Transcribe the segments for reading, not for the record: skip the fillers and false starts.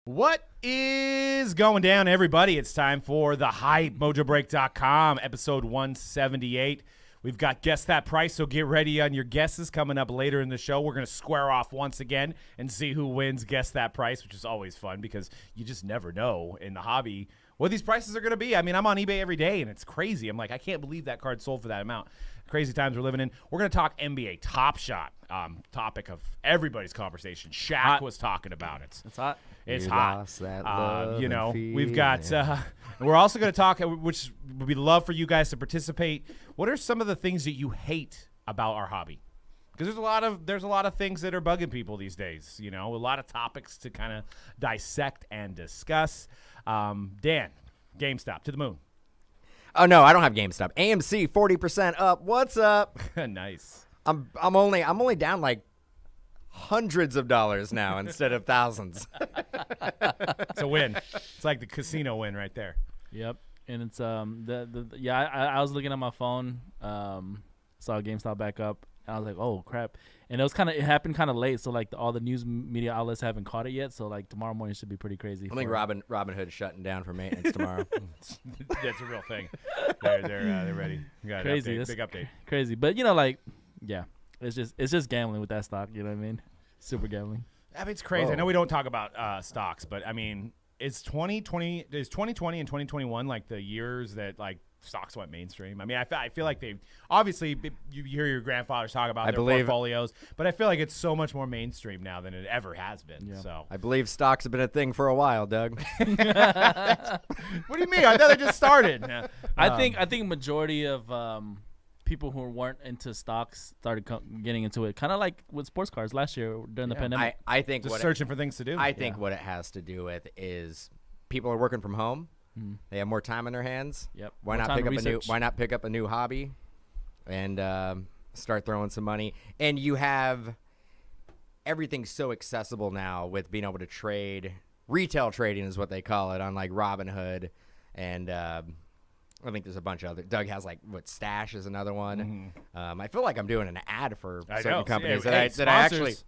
What is going down, everybody? It's time for The Hype, Mojobreak.com, episode 178. We've got Guess That Price, so get ready on your guesses. Coming up later in the show, we're going to square off once again and see who wins Guess That Price, which is always fun because you just never know in the hobby what these prices are going to be. I mean, I'm on eBay every day, and it's crazy. I'm like, I can't believe that card sold for that amount. Crazy times we're living in. We're going to talk NBA Top Shot, topic of everybody's conversation. Shaq was talking about it. It's hot. It's You hot. lost that love and We've got, we're also going to talk, which we'd love for you guys to participate. What are some of the things that you hate about our hobby? Because there's a lot of things that are bugging people these days. You know, a lot of topics to kind of dissect and discuss. Dan, GameStop to the moon. Oh no, I don't have GameStop. AMC 40% up. What's up? Nice. I'm only down like hundreds of dollars now instead of thousands. It's a win. It's like the casino win right there. Yep. And it's I was looking at my phone, saw GameStop back up. And I was like, oh crap. And it happened kind of late, so like all the news media outlets haven't caught it yet. So like tomorrow morning should be pretty crazy. I think Robin Hood's shutting down for maintenance tomorrow. That's a real thing. They're ready. You got crazy. Big update. Crazy. But it's just gambling with that stock, you know what I mean? Super gambling. I mean, it's crazy. Whoa. I know we don't talk about stocks, but I mean, is 2020 and 2021 like the years that like stocks went mainstream? I mean, I feel like they obviously you hear your grandfathers talk about their portfolios, but I feel like it's so much more mainstream now than it ever has been. Yeah. So I believe stocks have been a thing for a while, Doug. what do you mean? I thought they just started. I think majority of people who weren't into stocks started getting into it, kind of like with sports cars last year during the pandemic. I think just searching for things to do. I think what it has to do with is people are working from home. They have more time on their hands. Yep. Why not pick up a new hobby and start throwing some money? And you have everything so accessible now with being able to trade. Retail trading is what they call it on like Robinhood, and I think there's a bunch of other. Doug has like Stash is another one. I feel like I'm doing an ad for certain companies that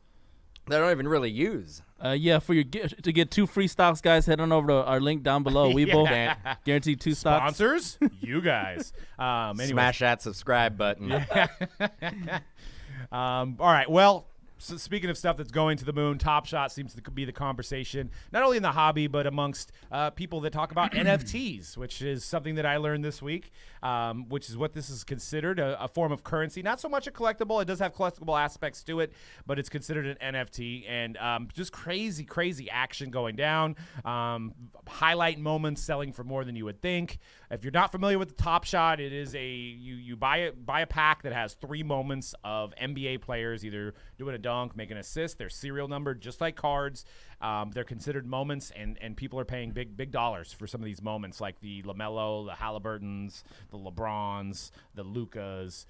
I don't even really use. To get 2 free stocks, guys, head on over to our link down below. We both guaranteed 2 stocks. Sponsors, you guys. Smash that subscribe button. All right. Well, so speaking of stuff that's going to the moon, Top Shot seems to be the conversation, not only in the hobby, but amongst people that talk about NFTs, which is something that I learned this week, which is what this is considered, a form of currency. Not so much a collectible. It does have collectible aspects to it, but it's considered an NFT. And just crazy, crazy action going down. Highlight moments selling for more than you would think. If you're not familiar with the Top Shot, it is you buy a pack that has 3 moments of NBA players either doing a dunk, make an assist. They're serial numbered just like cards. They're considered moments, and people are paying big dollars for some of these moments, like the LaMelo, the Halliburtons, the LeBrons, the Lucas,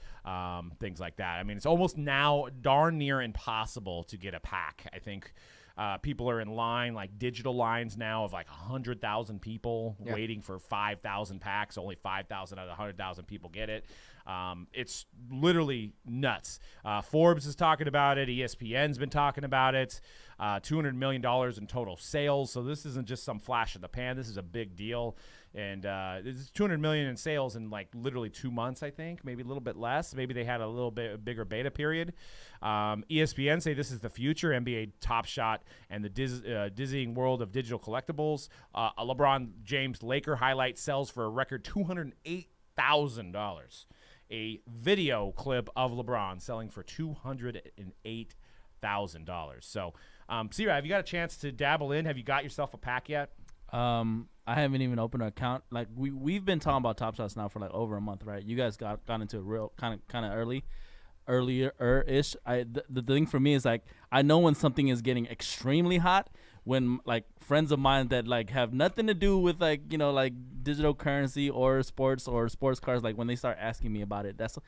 things like that. I mean, it's almost now darn near impossible to get a pack. I think people are in line, like digital lines now of like 100,000 people waiting for 5,000 packs. Only 5,000 out of 100,000 people get it. It's literally nuts. Forbes is talking about it. ESPN's been talking about it. $200 million in total sales. So this isn't just some flash in the pan. This is a big deal. And it's $200 million in sales in like literally 2 months, I think, maybe a little bit less. Maybe they had a little bit bigger beta period. ESPN say this is the future, NBA Top Shot and the dizzying world of digital collectibles. A LeBron James Laker highlight sells for a record $208,000. A video clip of LeBron selling for $208,000. So, C-Rad, have you got a chance to dabble in? Have you got yourself a pack yet? I haven't even opened an account. Like we've been talking about Top Shots now for like over a month, right? You guys got into it real kind of earlier-ish. The thing for me is like I know when something is getting extremely hot, when like friends of mine that like have nothing to do with like, you know, like digital currency or sports cars, like when they start asking me about it, that's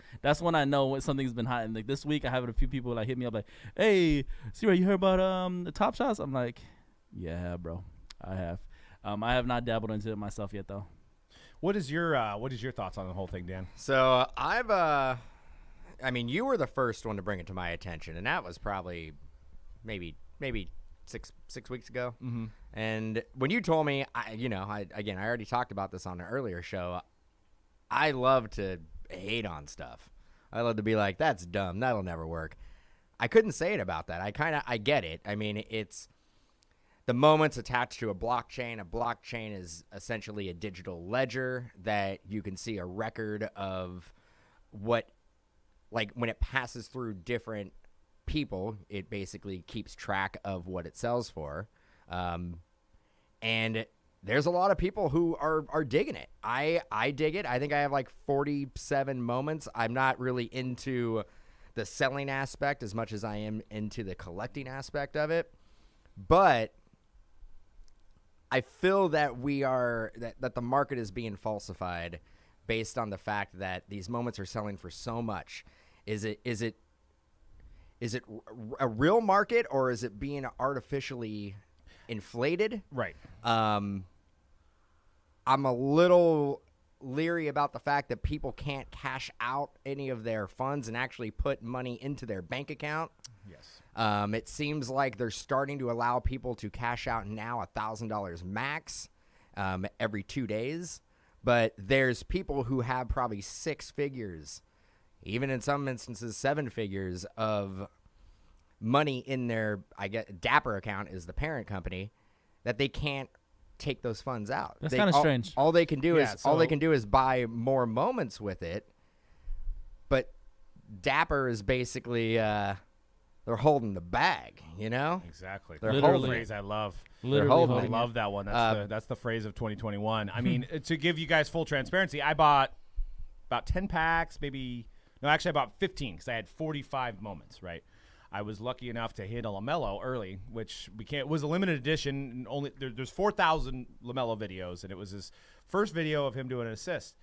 when I know when something's been hot. And like this week I have a few people like hit me up like, hey, C-Rad, you heard about the Top Shots? I'm like, yeah, bro, I have. I have not dabbled into it myself yet though. What is your thoughts on the whole thing, Dan? So I mean, you were the first one to bring it to my attention, and that was probably maybe six weeks ago. Mm-hmm. And when you told me, I already talked about this on an earlier show. I love to hate on stuff. I love to be like, that's dumb. That'll never work. I couldn't say it about that. I get it. I mean, it's the moments attached to a blockchain. A blockchain is essentially a digital ledger that you can see a record of what, like when it passes through different people, it basically keeps track of what it sells for. And there's a lot of people who are digging it. I dig it. I think I have like 47 moments. I'm not really into the selling aspect as much as I am into the collecting aspect of it. But I feel that that the market is being falsified based on the fact that these moments are selling for so much. Is it a real market, or is it being artificially inflated? Right. I'm a little leery about the fact that people can't cash out any of their funds and actually put money into their bank account. Yes. It seems like they're starting to allow people to cash out now $1,000 max every 2 days. But there's people who have probably 6 figures, even in some instances 7 figures of money in their, I guess, Dapper account is the parent company, that they can't take those funds out. That's kind of strange. All they can do is buy more moments with it. But Dapper is basically they're holding the bag, you know? Exactly. They're Literally. holding Phrase I love. Literally holding I it. love that one. That's the phrase of 2021. I mean, to give you guys full transparency, I bought about 10 packs, I bought 15 because I had 45 moments, right? I was lucky enough to hit a LaMelo early, which it was a limited edition. And only there's 4,000 LaMelo videos, and it was his first video of him doing an assist.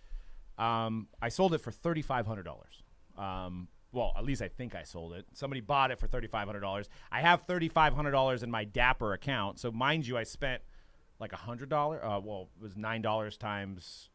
I sold it for $3,500. Well, at least I think I sold it. Somebody bought it for $3,500. I have $3,500 in my Dapper account. So mind you, I spent like $100. Well, it was $9 times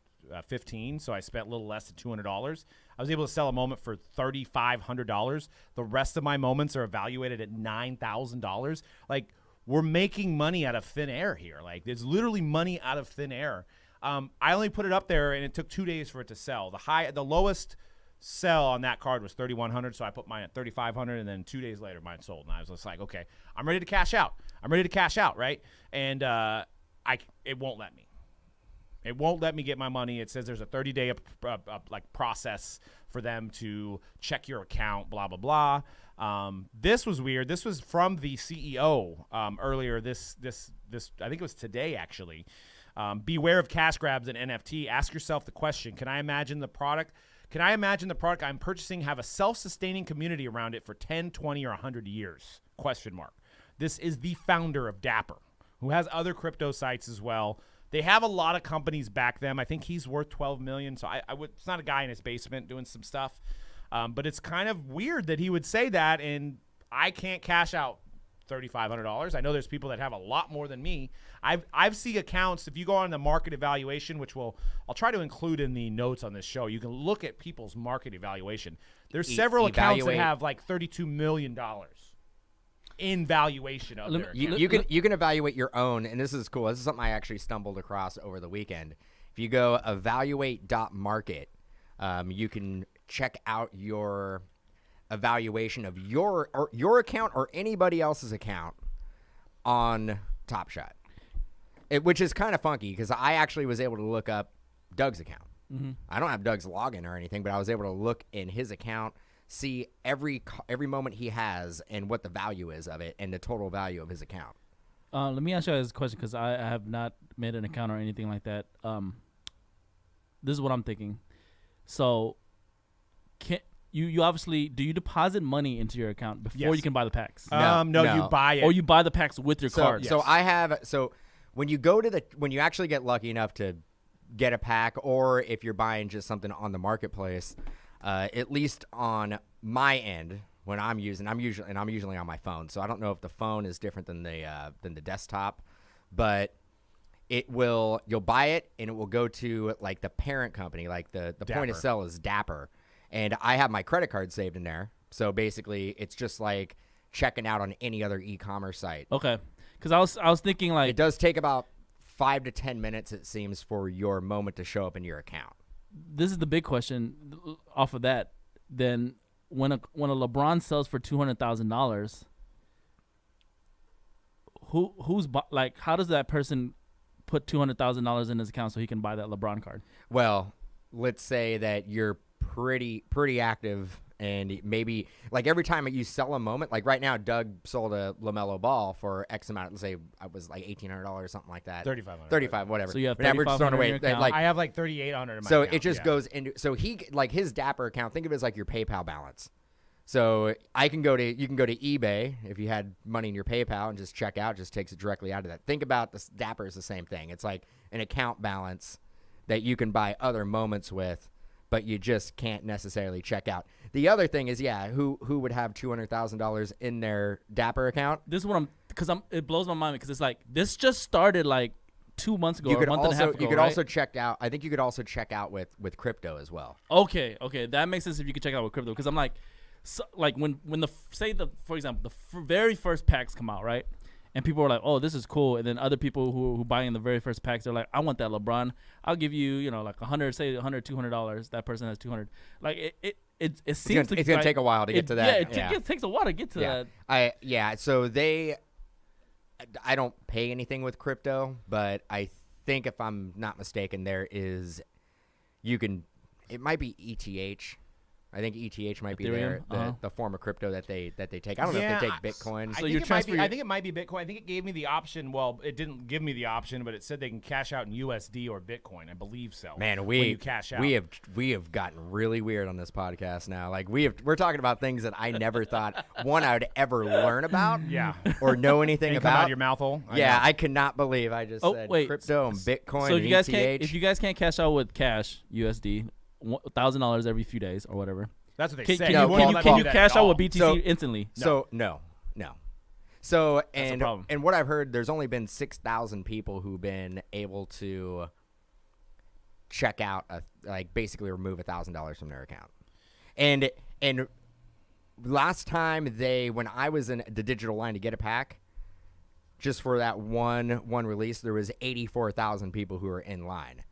15. So I spent a little less than $200. I was able to sell a moment for $3,500. The rest of my moments are evaluated at $9,000. Like, we're making money out of thin air here. Like, there's literally money out of thin air. I only put it up there, and it took 2 days for it to sell. The lowest sell on that card was $3,100, so I put mine at $3,500, and then 2 days later mine sold, and I was just like, okay, I'm ready to cash out, right? And it won't let me. It won't let me get my money. It says there's a 30-day process for them to check your account, blah blah blah. This was weird. This was from the CEO earlier. This I think it was today actually. Beware of cash grabs in NFT. Ask yourself the question: Can I imagine the product I'm purchasing have a self-sustaining community around it for 10, 20, or 100 years? ? This is the founder of Dapper, who has other crypto sites as well. They have a lot of companies back them. I think he's worth $12 million. So it's not a guy in his basement doing some stuff. But it's kind of weird that he would say that, and I can't cash out $3,500. I know there's people that have a lot more than me. I've seen accounts. If you go on the market evaluation, which I'll try to include in the notes on this show, you can look at people's market evaluation. There's several accounts that have like $32 million in valuation of their account. You can evaluate your own, and this is cool. This is something I actually stumbled across over the weekend. If you go evaluate.market, you can check out your evaluation of your account or anybody else's account on Top Shot, which is kind of funky because I actually was able to look up Doug's account. Mm-hmm. I don't have Doug's login or anything, but I was able to look in his account, see every moment he has and what the value is of it and the total value of his account. Let me ask you guys a question because I have not made an account or anything like that. This is what I'm thinking. So, you obviously, do you deposit money into your account before you can buy the packs? No, you buy it. Or you buy the packs with your cards? Yes. So when you actually get lucky enough to get a pack, or if you're buying just something on the marketplace, at least on my end, when I'm usually on my phone. So I don't know if the phone is different than the desktop, but you'll buy it and it will go to like the parent company, like the point of sale is Dapper, and I have my credit card saved in there. So basically, it's just like checking out on any other e-commerce site. Okay. Because I was thinking like It does take about 5 to 10 minutes, it seems, for your moment to show up in your account. this is the big question off of that. Then when a LeBron sells for $200,000, like how does that person put $200,000 in his account so he can buy that LeBron card? Well, let's say that you're pretty active, and maybe like every time you sell a moment, like right now, Doug sold a LaMelo Ball for X amount. Let's say it was like $1,800, something like that. 3,500. Whatever. So you have But now we're just throwing 3,500 away, in your account? like, I have like 3,800 in my so account. it just goes into, so he, like his Dapper account, think of it as like your PayPal balance. So you can go to eBay if you had money in your PayPal and just check out, just takes it directly out of that. Think about this Dapper is the same thing. It's like an account balance that you can buy other moments with, but you just can't necessarily check out. The other thing is, who would have $200,000 in their Dapper account? This is what it blows my mind because it's like this just started like 2 months ago or a month and a half ago. You could right? also check out. I think you could also check out with crypto as well. Okay, that makes sense if you could check out with crypto because I'm like, so, like when for example the very first packs come out, right? And people are like, oh, this is cool. And then other people who buy in the very first packs, they're like, I want that LeBron. I'll give you, like $100, say $100, $200. That person has $200. Like it seems It's gonna take a while to get to that. Yeah, it takes a while to get to that. So I don't pay anything with crypto, but I think if I'm not mistaken, it might be ETH. I think ETH might Ethereum? be the form of crypto that they take. I don't know if they take Bitcoin. So I think it might be Bitcoin. I think it gave me the option. Well, it didn't give me the option, but it said they can cash out in USD or Bitcoin. I believe so. Man, when you cash out. we have gotten really weird on this podcast now. Like we're talking about things that I never thought I would ever learn about. Yeah. Or know anything Come out about. of your mouth hole. I could not believe I just said crypto and Bitcoin. So and if you guys can't cash out with cash USD, $1,000 every few days or whatever. That's what they Can say. you cash out with BTC instantly? So no. So That's a problem. and what I've heard, there's only been 6,000 people who've been able to check out, basically remove $1,000 from their account. And last time when I was in the digital line to get a pack, just for that one release, there was 84,000 people who were in line.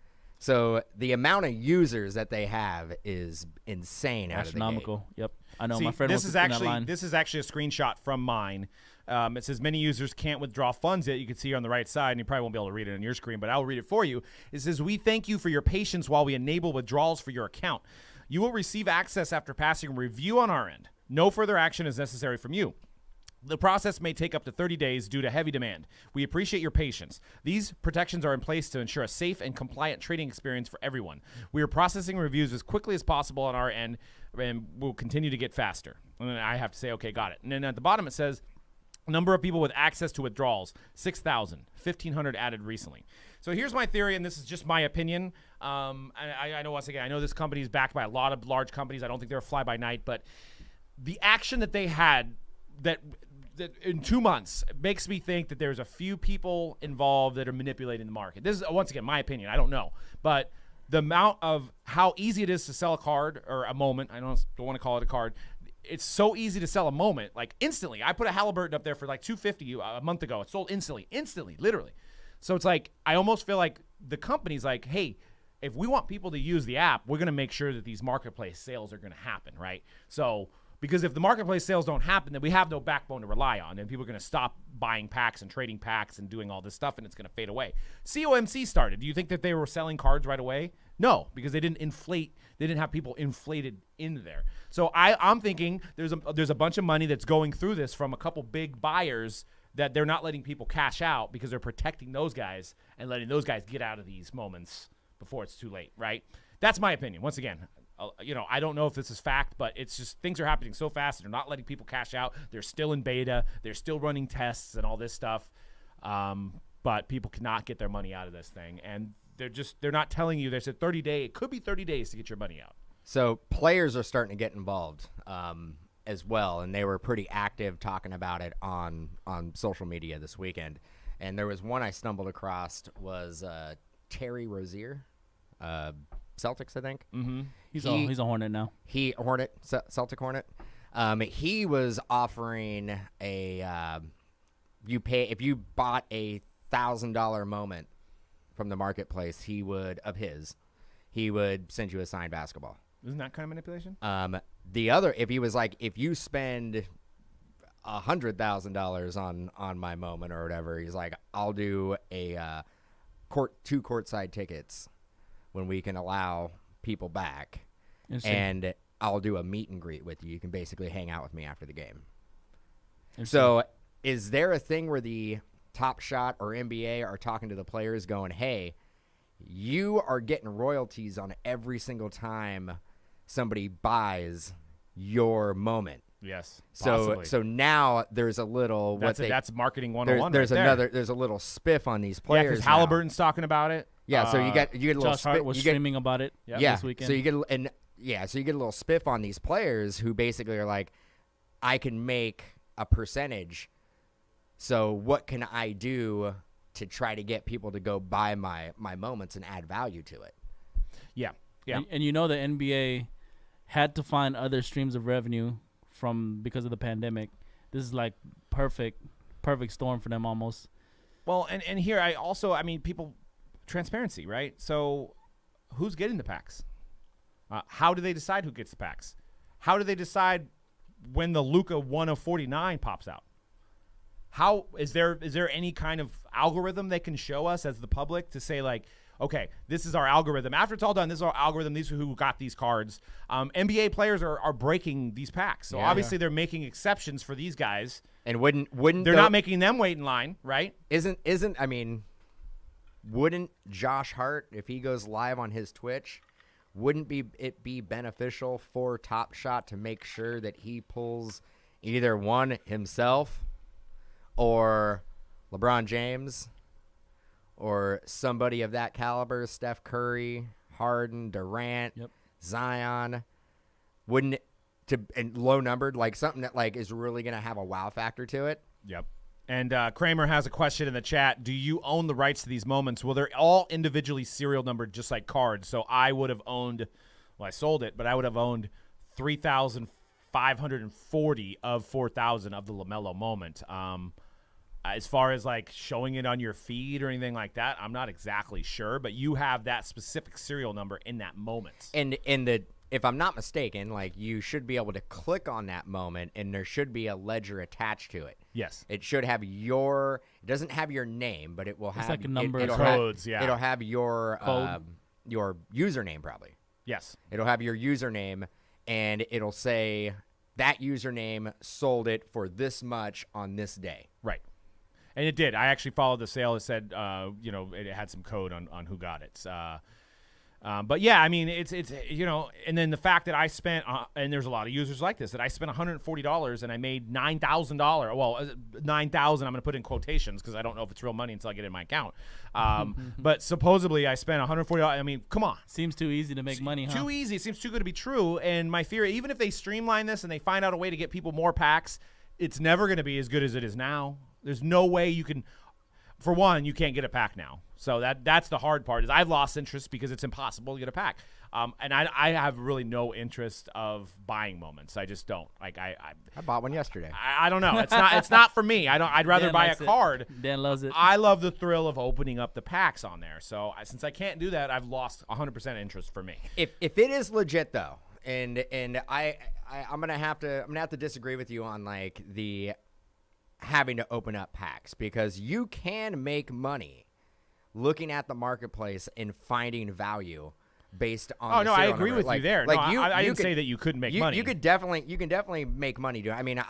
So the amount of users that they have is insane. Astronomical. Yep, I know. See, My friend this was is in that line. this is actually a screenshot from mine. It says many users can't withdraw funds yet. You can see here on the right side, and you probably won't be able to read it on your screen, but I'll read it for you. It says, we thank you for your patience while we enable withdrawals for your account. You will receive access after passing a review on our end. No further action is necessary from you. The process may take up to 30 days due to heavy demand. We appreciate your patience. These protections are in place to ensure a safe and compliant trading experience for everyone. We are processing reviews as quickly as possible on our end, and we'll continue to get faster. And then I have to say, okay, got it. And then at the bottom it says, number of people with access to withdrawals, 6,000, 1,500 added recently. So here's my theory, and this is just my opinion. I know, once again, I know this company is backed by a lot of large companies. I don't think they're a fly-by-night, but the action that they had that in 2 months makes me think that there's a few people involved that are manipulating the market. This is, once again, my opinion. I don't know. But the amount of how easy it is to sell a card or a moment, I don't want to call it a card, it's so easy to sell a moment, like instantly. I put a Halliburton up there for like $250 a month ago. It sold instantly, literally. So it's like, I almost feel like the company's like, hey, if we want people to use the app, we're going to make sure that these marketplace sales are going to happen, right? So, because if the marketplace sales don't happen, then we have no backbone to rely on, and people are going to stop buying packs and trading packs and doing all this stuff, and it's going to fade away. COMC started. Do you think that they were selling cards right away? No, because they didn't inflate. They didn't have people inflated in there. So I'm thinking there's a bunch of money that's going through this from a couple big buyers that they're not letting people cash out because they're protecting those guys and letting those guys get out of these moments before it's too late, right? That's my opinion. Once again, I don't know if this is fact, but it's just things are happening so fast. They're not letting people cash out. They're still in beta. They're still running tests and all this stuff. But people cannot get their money out of this thing. And they're not telling you. There's a 30-day. It could be 30 days to get your money out. So players are starting to get involved as well, and they were pretty active talking about it on social media this weekend. And there was one I stumbled across was Terry Rozier, Celtics, I think. Mm-hmm. He's a Hornet now. Celtic Hornet. He was offering if you bought a $1,000 moment from the marketplace, he would send you a signed basketball. Isn't that kind of manipulation? The other, if he was like, if you spend $100,000 on my moment or whatever, he's like, I'll do a 2 courtside tickets when we can allow people back, and I'll do a meet and greet with you. You can basically hang out with me after the game. So is there a thing where the Top Shot or NBA are talking to the players going, hey, you are getting royalties on every single time somebody buys your moment? Yes. So now there's a little that's marketing 101. There's a little spiff on these Yeah, players. because Halliburton's talking about it. Yeah, so you get a little Josh Hart was streaming about it. This weekend. So you get a little spiff on these players who basically are like, I can make a percentage. So what can I do to try to get people to go buy my moments and add value to it? Yeah. Yeah. And you know the NBA had to find other streams of revenue because of the pandemic. This is like perfect storm for them almost. Well, and here people, transparency, right? So who's getting the packs? How do they decide who gets the packs? How do they decide when the Luka 1 of 49 pops out? How is there any kind of algorithm they can show us as the public to say, like, okay, this is our algorithm. After it's all done, this is our algorithm. These are who got these cards. NBA players are breaking these packs. So obviously they're making exceptions for these guys. And wouldn't they're not making them wait in line, right? Wouldn't Josh Hart, if he goes live on his Twitch, wouldn't it be beneficial for Top Shot to make sure that he pulls either one himself or LeBron James or somebody of that caliber, Steph Curry, Harden, Durant, Zion, wouldn't it, and low numbered, like something that like is really going to have a wow factor to it? Yep. And Kramer has a question in the chat. Do you own the rights to these moments? Well, they're all individually serial numbered, just like cards. So I would have owned, I sold it, but I would have owned 3,540 of 4,000 of the LaMelo moment. As far as like showing it on your feed or anything like that, I'm not exactly sure, but you have that specific serial number in that moment. And if I'm not mistaken, like you should be able to click on that moment and there should be a ledger attached to it. Yes. It should have it doesn't have your name, but it will have like a number. Codes, It'll have your username probably. Yes. It'll have your username and it'll say that username sold it for this much on this day. Right. And it did. I actually followed the sale. It said, it had some code on who got it. But yeah, I mean, it's and then the fact that I spent, and there's a lot of users like this, that I spent $140 and I made $9,000. Well, 9,000 I'm going to put in quotations because I don't know if it's real money until I get it in my account. But supposedly I spent $140. I mean, come on. Seems too easy to make money, huh? Too easy. It seems too good to be true. And my fear, even if they streamline this and they find out a way to get people more packs, it's never going to be as good as it is now. There's no way you can. For one, you can't get a pack now. So that's the hard part. Is I've lost interest because it's impossible to get a pack. And I have really no interest of buying moments. I just don't. Like I bought one yesterday. I don't know. It's not for me. I'd rather Dan buy a likes it. card. Dan loves it. I love the thrill of opening up the packs on there. So since I can't do that, I've lost 100% interest for me. If it is legit though, and I'm gonna have to disagree with you on like the having to open up packs, because you can make money looking at the marketplace and finding value based on. Oh no, I serial agree number. with you there. Like no, I didn't could, say that you couldn't make money. You can definitely make money doing. I mean,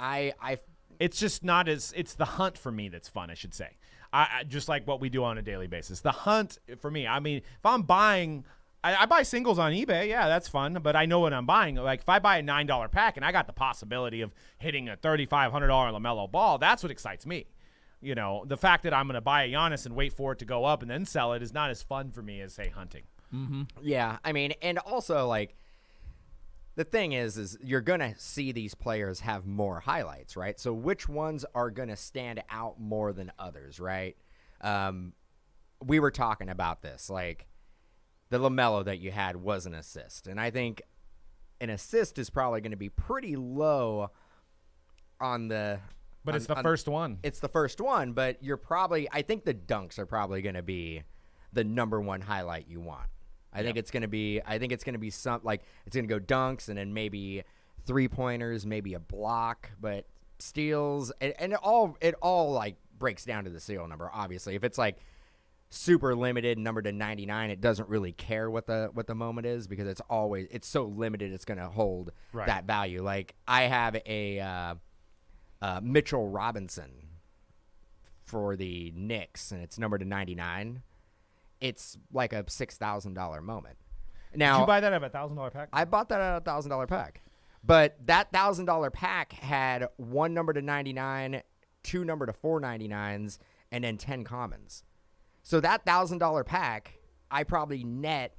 It's just not as. It's the hunt for me that's fun. I should say. I just like what we do on a daily basis. The hunt for me. I mean, if I'm buying. I buy singles on eBay. Yeah, that's fun. But I know what I'm buying. Like if I buy a $9 pack and I got the possibility of hitting a $3,500 LaMelo ball, that's what excites me. You know, the fact that I'm going to buy a Giannis and wait for it to go up and then sell it is not as fun for me as, say, hunting. Mm-hmm. Yeah, I mean, and also like the thing is you're going to see these players have more highlights, right? So which ones are going to stand out more than others, right? We were talking about this, like. The LaMelo that you had was an assist. And I think an assist is probably going to be pretty low on the But it's the first one. It's the first one, but I think the dunks are probably going to be the number one highlight you want. I think it's going to be some, like, it's going to go dunks and then maybe 3-pointers, maybe a block, but steals, and it all like breaks down to the steal number. Obviously, if it's like super limited, numbered to 99, it doesn't really care what the moment is, because it's so limited, it's going to hold that value. Like, I have a Mitchell Robinson for the Knicks, and it's numbered to 99. It's like a $6,000 moment. Now, did you buy that at a $1,000 pack? I bought that at a $1,000 pack, but that $1,000 pack had one number to 99, two number to 499s, and then 10 commons. So that $1,000 pack, I probably net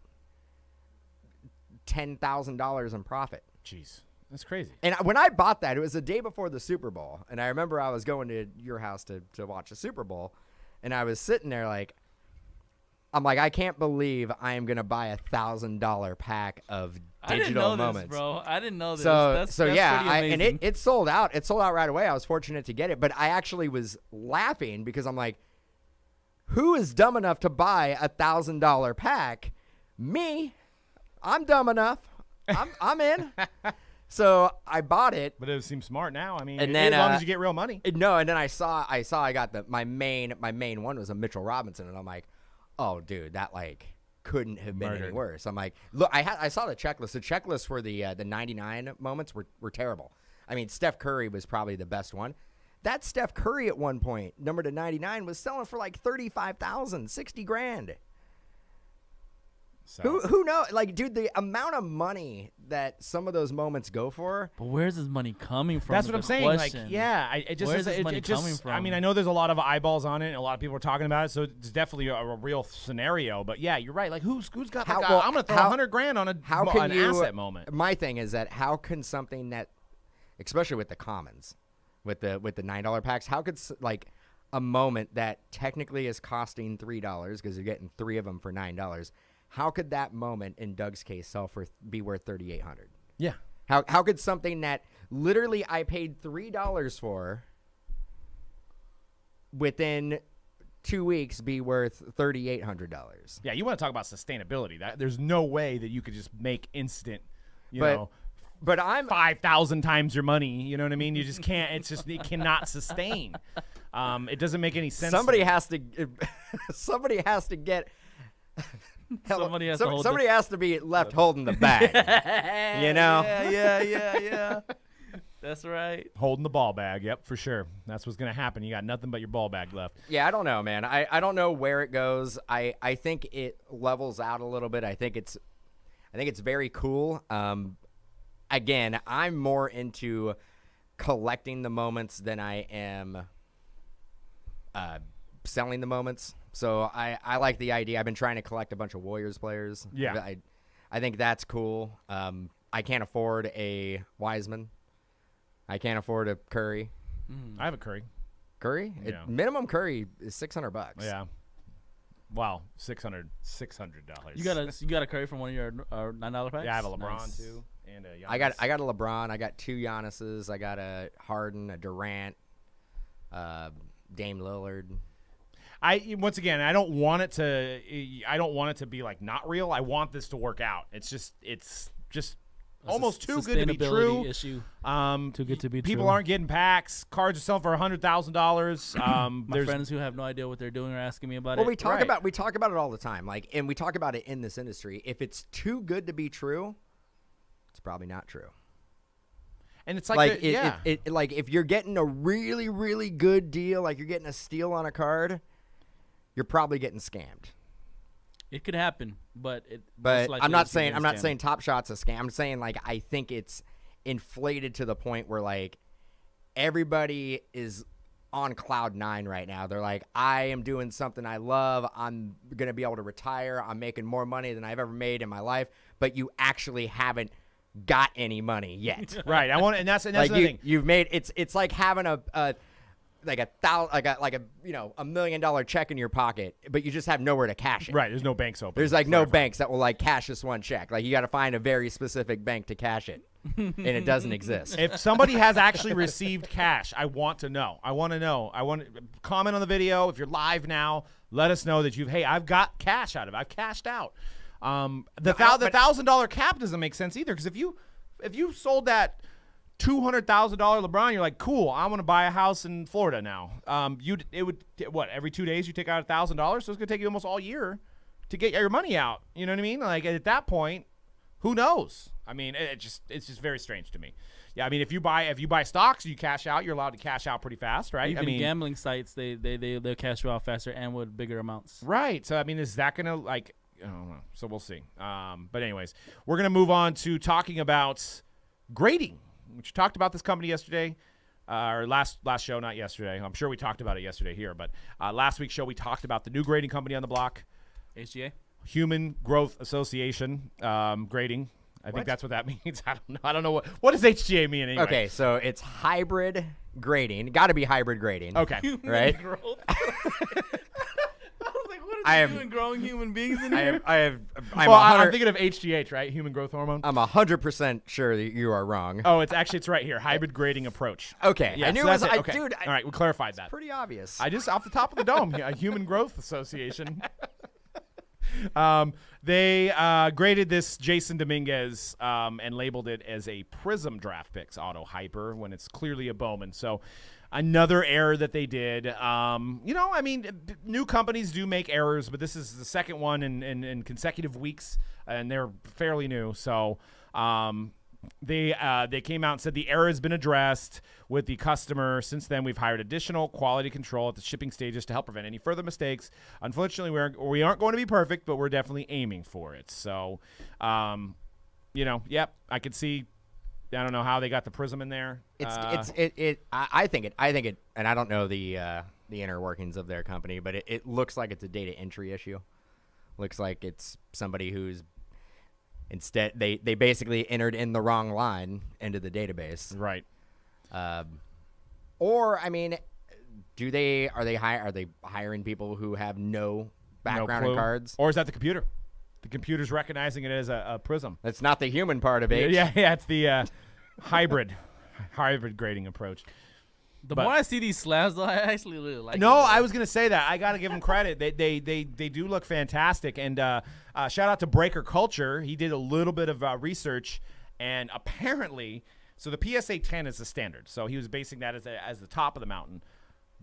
$10,000 in profit. Jeez, that's crazy. And when I bought that, it was the day before the Super Bowl, and I remember I was going to your house to watch the Super Bowl, and I was sitting there like, I'm like, I can't believe I am gonna buy $1,000 pack of digital moments, bro. I didn't know this. That's yeah, pretty amazing. and it sold out. It sold out right away. I was fortunate to get it, but I actually was laughing because I'm like, who is dumb enough to buy $1,000 pack? Me. I'm dumb enough. I'm in. So I bought it. But it seems smart now. I mean, and then, as long as you get real money. No, and then I saw I got my main one was a Mitchell Robinson, and I'm like, oh, dude, that like couldn't have been any worse. I'm like, look, I saw the checklist. The checklist for the 99 moments were terrible. I mean, Steph Curry was probably the best one. That Steph Curry at one point, number to 99, was selling for like $35,000, $60,000. So. Who knows? Like, dude, the amount of money that some of those moments go for. But where's this money coming from? That's what I'm saying. Question. Like, yeah, it just Where's this money coming from? I mean, I know there's a lot of eyeballs on it, and a lot of people are talking about it, so it's definitely a real scenario. But yeah, you're right. Like, who's got? I'm gonna throw $100,000 on an asset moment. My thing is that how can something that, especially with the commons, with the $9 packs, how could like a moment that technically is costing $3 because you're getting 3 of them for $9? How could that moment, in Doug's case, be worth $3,800? Yeah. How could something that literally I paid $3 for within 2 weeks be worth $3,800? Yeah, you want to talk about sustainability. There's no way that you could just make instant, but I'm 5,000 times your money. You know what I mean? You just can't. It cannot sustain. It doesn't make any sense. Somebody has to get. Somebody has to be left holding the bag. You know? Yeah. That's right. Holding the ball bag. Yep, for sure. That's what's going to happen. You got nothing but your ball bag left. Yeah, I don't know, man. I don't know where it goes. I think it levels out a little bit. I think it's very cool. Again, I'm more into collecting the moments than I am selling the moments. So I like the idea. I've been trying to collect a bunch of Warriors players. Yeah. I think that's cool. I can't afford a Wiseman. I can't afford a Curry. I have a Curry. Curry? Yeah. Minimum Curry is $600. Yeah. Wow, $600. You got a Curry from one of your $9 packs? Yeah, I have a LeBron Nice. too, and a Giannis. I got a LeBron. I got 2 Giannis's. I got a Harden, a Durant, Dame Lillard. Once again, I don't want it to be like not real. I want this to work out. It's just almost too good to be true. Issue. Too good to be people true. aren't getting packs. Cards are selling for $100,000. My friends who have no idea what they're doing are asking me about it. Well, we talk about it all the time. Like, and we talk about it in this industry. If it's too good to be true, it's probably not true. And it's like like if you're getting a really, really good deal, like you're getting a steal on a card, you're probably getting scammed. It could happen, but I'm not saying Top Shot's a scam. I'm saying, like, I think it's inflated to the point where, like, everybody is on cloud 9 right now. They're like, I am doing something I love. I'm gonna be able to retire. I'm making more money than I've ever made in my life. But you actually haven't got any money yet. Right. And that's like the thing. You've made it's like having a $1 million check in your pocket, but you just have nowhere to cash it. Right. There's no banks open. There's like no banks that will like cash this one check. Like, you got to find a very specific bank to cash it. and it doesn't exist. If somebody has actually received cash, I want to know. I want to comment on the video. If you're live now, let us know that I've got cash out of it. I've cashed out. The $1,000 cap doesn't make sense either, because if you sold that $200,000 LeBron, you're like, cool, I want to buy a house in Florida now. Every 2 days you take out $1,000, so it's gonna take you almost all year to get your money out. You know what I mean? Like, at that point, who knows? I mean, it's just very strange to me. Yeah, I mean, if you buy stocks, you cash out. You're allowed to cash out pretty fast, right? Even gambling sites, they'll cash you out faster and with bigger amounts. Right. So I mean, is that gonna I don't know. So we'll see. But anyways, we're gonna move on to talking about grading, which talked about this company yesterday. Or last show, not yesterday. I'm sure we talked about it yesterday here, but last week's show we talked about the new grading company on the block, HGA. Human Growth Association grading. I think that's what that means. I don't know what does HGA mean anyway. Okay, so it's hybrid grading. Got to be hybrid grading. Okay. Right? Growth. I was like, what is doing growing human beings in here? I'm thinking of HGH, right? Human growth hormone. I'm 100% sure that you are wrong. Oh, it's right here. Hybrid grading approach. Okay. Yeah, I knew so it was, that's it. Okay. dude. All right, we clarified that. Pretty obvious. I just off the top of the dome, Human Growth Association. They graded this Jason Dominguez and labeled it as a Prism Draft Picks Auto Hyper when it's clearly a Bowman. So another error that they did. I mean, new companies do make errors, but this is the second one in consecutive weeks, and they're fairly new. So they came out and said the error has been addressed with the customer. Since then, we've hired additional quality control at the shipping stages to help prevent any further mistakes. Unfortunately, we aren't going to be perfect, but we're definitely aiming for it. So, yep, I could see. I don't know how they got the Prism in there. I think it, and I don't know the inner workings of their company, but it looks like it's a data entry issue. Looks like it's somebody who's instead they basically entered in the wrong line into the database. Right. Or I mean, are they hiring people who have no background in cards? Or is that the computer? The computer's recognizing it as a Prism. That's not the human part of it. Yeah, it's the hybrid grading approach. The more I see these slabs, though, I actually really like them. No, I was going to say that. I got to give them credit. They do look fantastic. And shout out to Breaker Culture. He did a little bit of research, and apparently, so the PSA 10 is the standard. So he was basing that as the top of the mountain.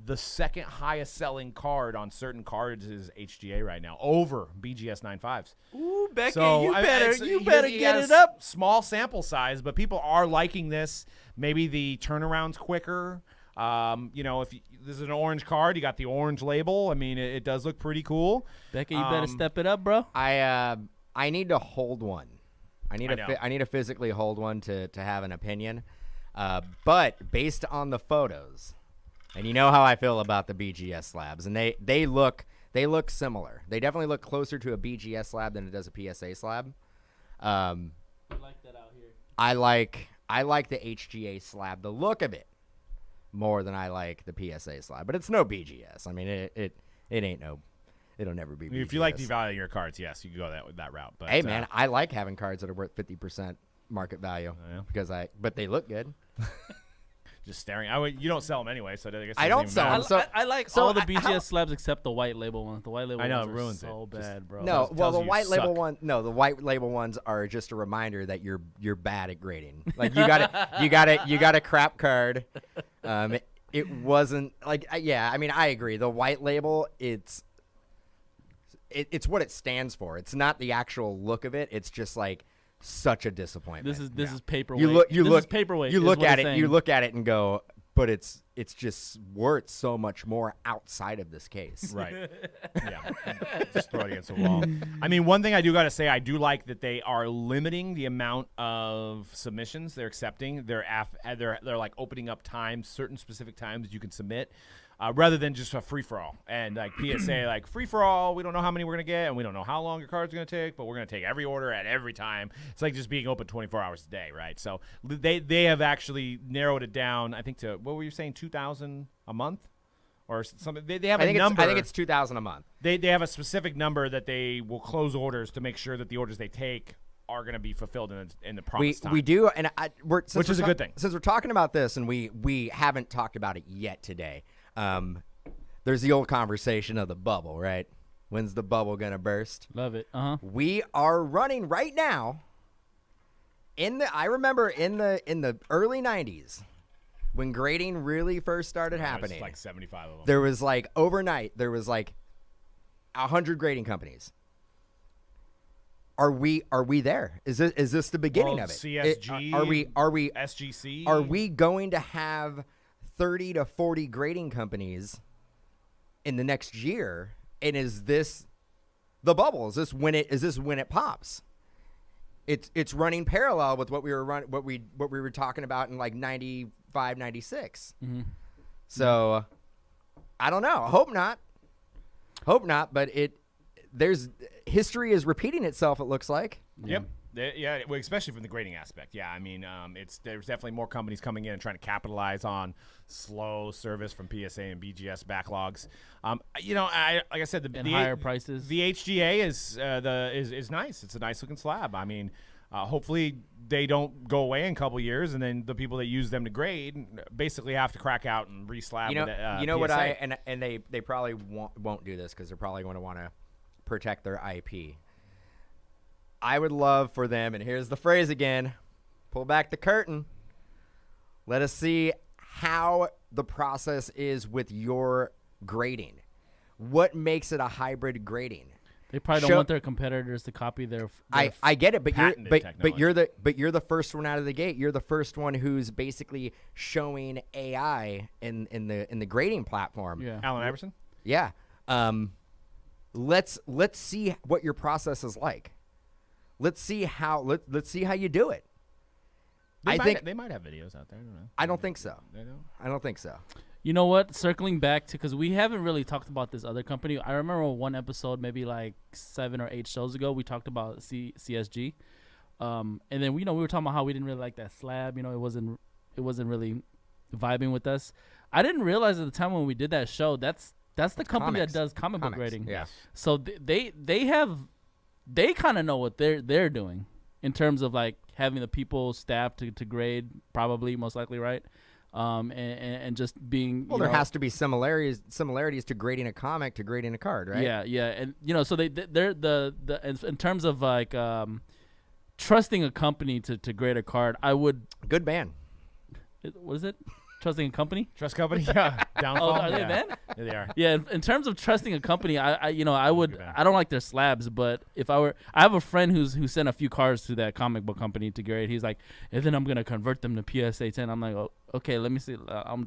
The second highest selling card on certain cards is HGA right now, over BGS 9.5s. Ooh, Becky, So, you better he get has it up. Small sample size, but people are liking this. Maybe the turnaround's quicker. If this is an orange card, you got the orange label. I mean, it does look pretty cool. Becky, you better step it up, bro. I need to hold one. I need I to physically hold one to have an opinion. But based on the photos, and you know how I feel about the BGS slabs, and they look similar. They definitely look closer to a BGS slab than it does a PSA slab. We like that out here. I like the HGA slab, the look of it, more than I like the PSA slab. But it's no BGS. I mean, it ain't no. It'll never be BGS. If you like devaluing your cards, yes, you can go that route. But hey, man, I like having cards that are worth 50% market value but they look good. Just staring. You don't sell them anyway, so I guess I don't sell them. I like all the BGS slabs except the white label ones. The white label ones ruins are so it. bad, bro. No, well, the you white label suck. one. No, the white label ones are just a reminder that you're bad at grading. Like you got a crap card. It wasn't like yeah. I mean, I agree. The white label, it's what it stands for. It's not the actual look of it. It's just like such a disappointment. This is paperweight. This is paperweight. You is look what at it's it. saying. You look at it and go, but it's just worth so much more outside of this case. Right. Yeah. Just throw it against the wall. I mean, one thing I do got to say, I do like that they are limiting the amount of submissions they're accepting. They're like opening up times, certain specific times that you can submit. Rather than just a free-for-all. And like PSA, like free-for-all, we don't know how many we're going to get, and we don't know how long your card's going to take, but we're going to take every order at every time. It's like just being open 24 hours a day, right? So they have actually narrowed it down, I think, to, what were you saying, 2,000 a month? Or something. They have a number. I think it's 2,000 a month. They have a specific number that they will close orders to make sure that the orders they take are going to be fulfilled in the promised time. We do, and which is a good thing. Since we're talking about this, and we haven't talked about it yet today. There's the old conversation of the bubble, right? When's the bubble gonna burst? Love it. We are running right now. I remember in the early '90s when grading really first started happening. Like 75 of them. There was like overnight. There was like 100 grading companies. Are we there? Is this the beginning of it? CSG. Are we SGC? Are we going to have 30 to 40 grading companies in the next year? And is this the bubble? Is this when it pops? It's running parallel with what we were talking about in like 95, 96. Mm-hmm. So I don't know. Hope not. But there's history is repeating itself. It looks like. Yep. Yeah, well, especially from the grading aspect. Yeah, I mean, there's definitely more companies coming in and trying to capitalize on slow service from PSA and BGS backlogs. Like I said, the higher prices. The HGA is nice. It's a nice looking slab. I mean, hopefully they don't go away in a couple years, and then the people that use them to grade basically have to crack out and reslab. What PSA. and they probably won't do this because they're probably going to want to protect their IP. I would love for them, and here's the phrase again, pull back the curtain. Let us see how the process is with your grading. What makes it a hybrid grading? They probably don't want their competitors to copy their I get it, but you're the first one out of the gate. You're the first one who's basically showing AI in the grading platform. Yeah. Allen Iverson? Yeah. Let's see what your process is like. Let's see how you do it. I think they might have videos out there. I don't know. I don't think so. They don't? I don't think so. You know what? Circling back to, because we haven't really talked about this other company. I remember one episode, maybe like 7 or 8 shows ago, we talked about CSG, and then we were talking about how we didn't really like that slab. It wasn't really vibing with us. I didn't realize at the time when we did that show that's the company that does comic book grading. Yeah. So they kind of know what they're doing in terms of like having the people staff to grade, probably most likely, right? And just being there has to be similarities to grading a comic to grading a card, right? Yeah, and so they're in terms of like trusting a company to grade a card. I would good band. What is it? Trusting a company? Trust company? Yeah. Downfall? Are they yeah. banned? Yeah, they are. Yeah, in terms of trusting a company, I don't like their slabs, but I have a friend who sent a few cards to that comic book company to grade. He's like, and then I'm gonna convert them to PSA 10. I'm like, oh, okay, let me see. I'm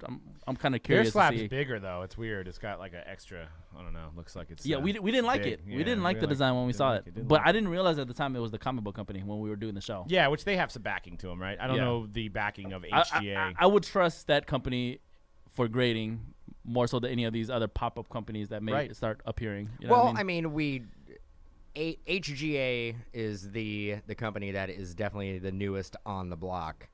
kind of curious. Their slab's to see. bigger though. It's weird. It's got like an extra. I don't know. Looks like it's. Yeah, we didn't like big. it. Yeah, we didn't like the design when we saw it. But I didn't realize at the time it was the comic book company when we were doing the show. Yeah, which they have some backing to them, right? I don't know the backing of HGA. I would trust that company for grading more so than any of these other pop-up companies that may start appearing. You know what I mean? HGA is the company that is definitely the newest on the block.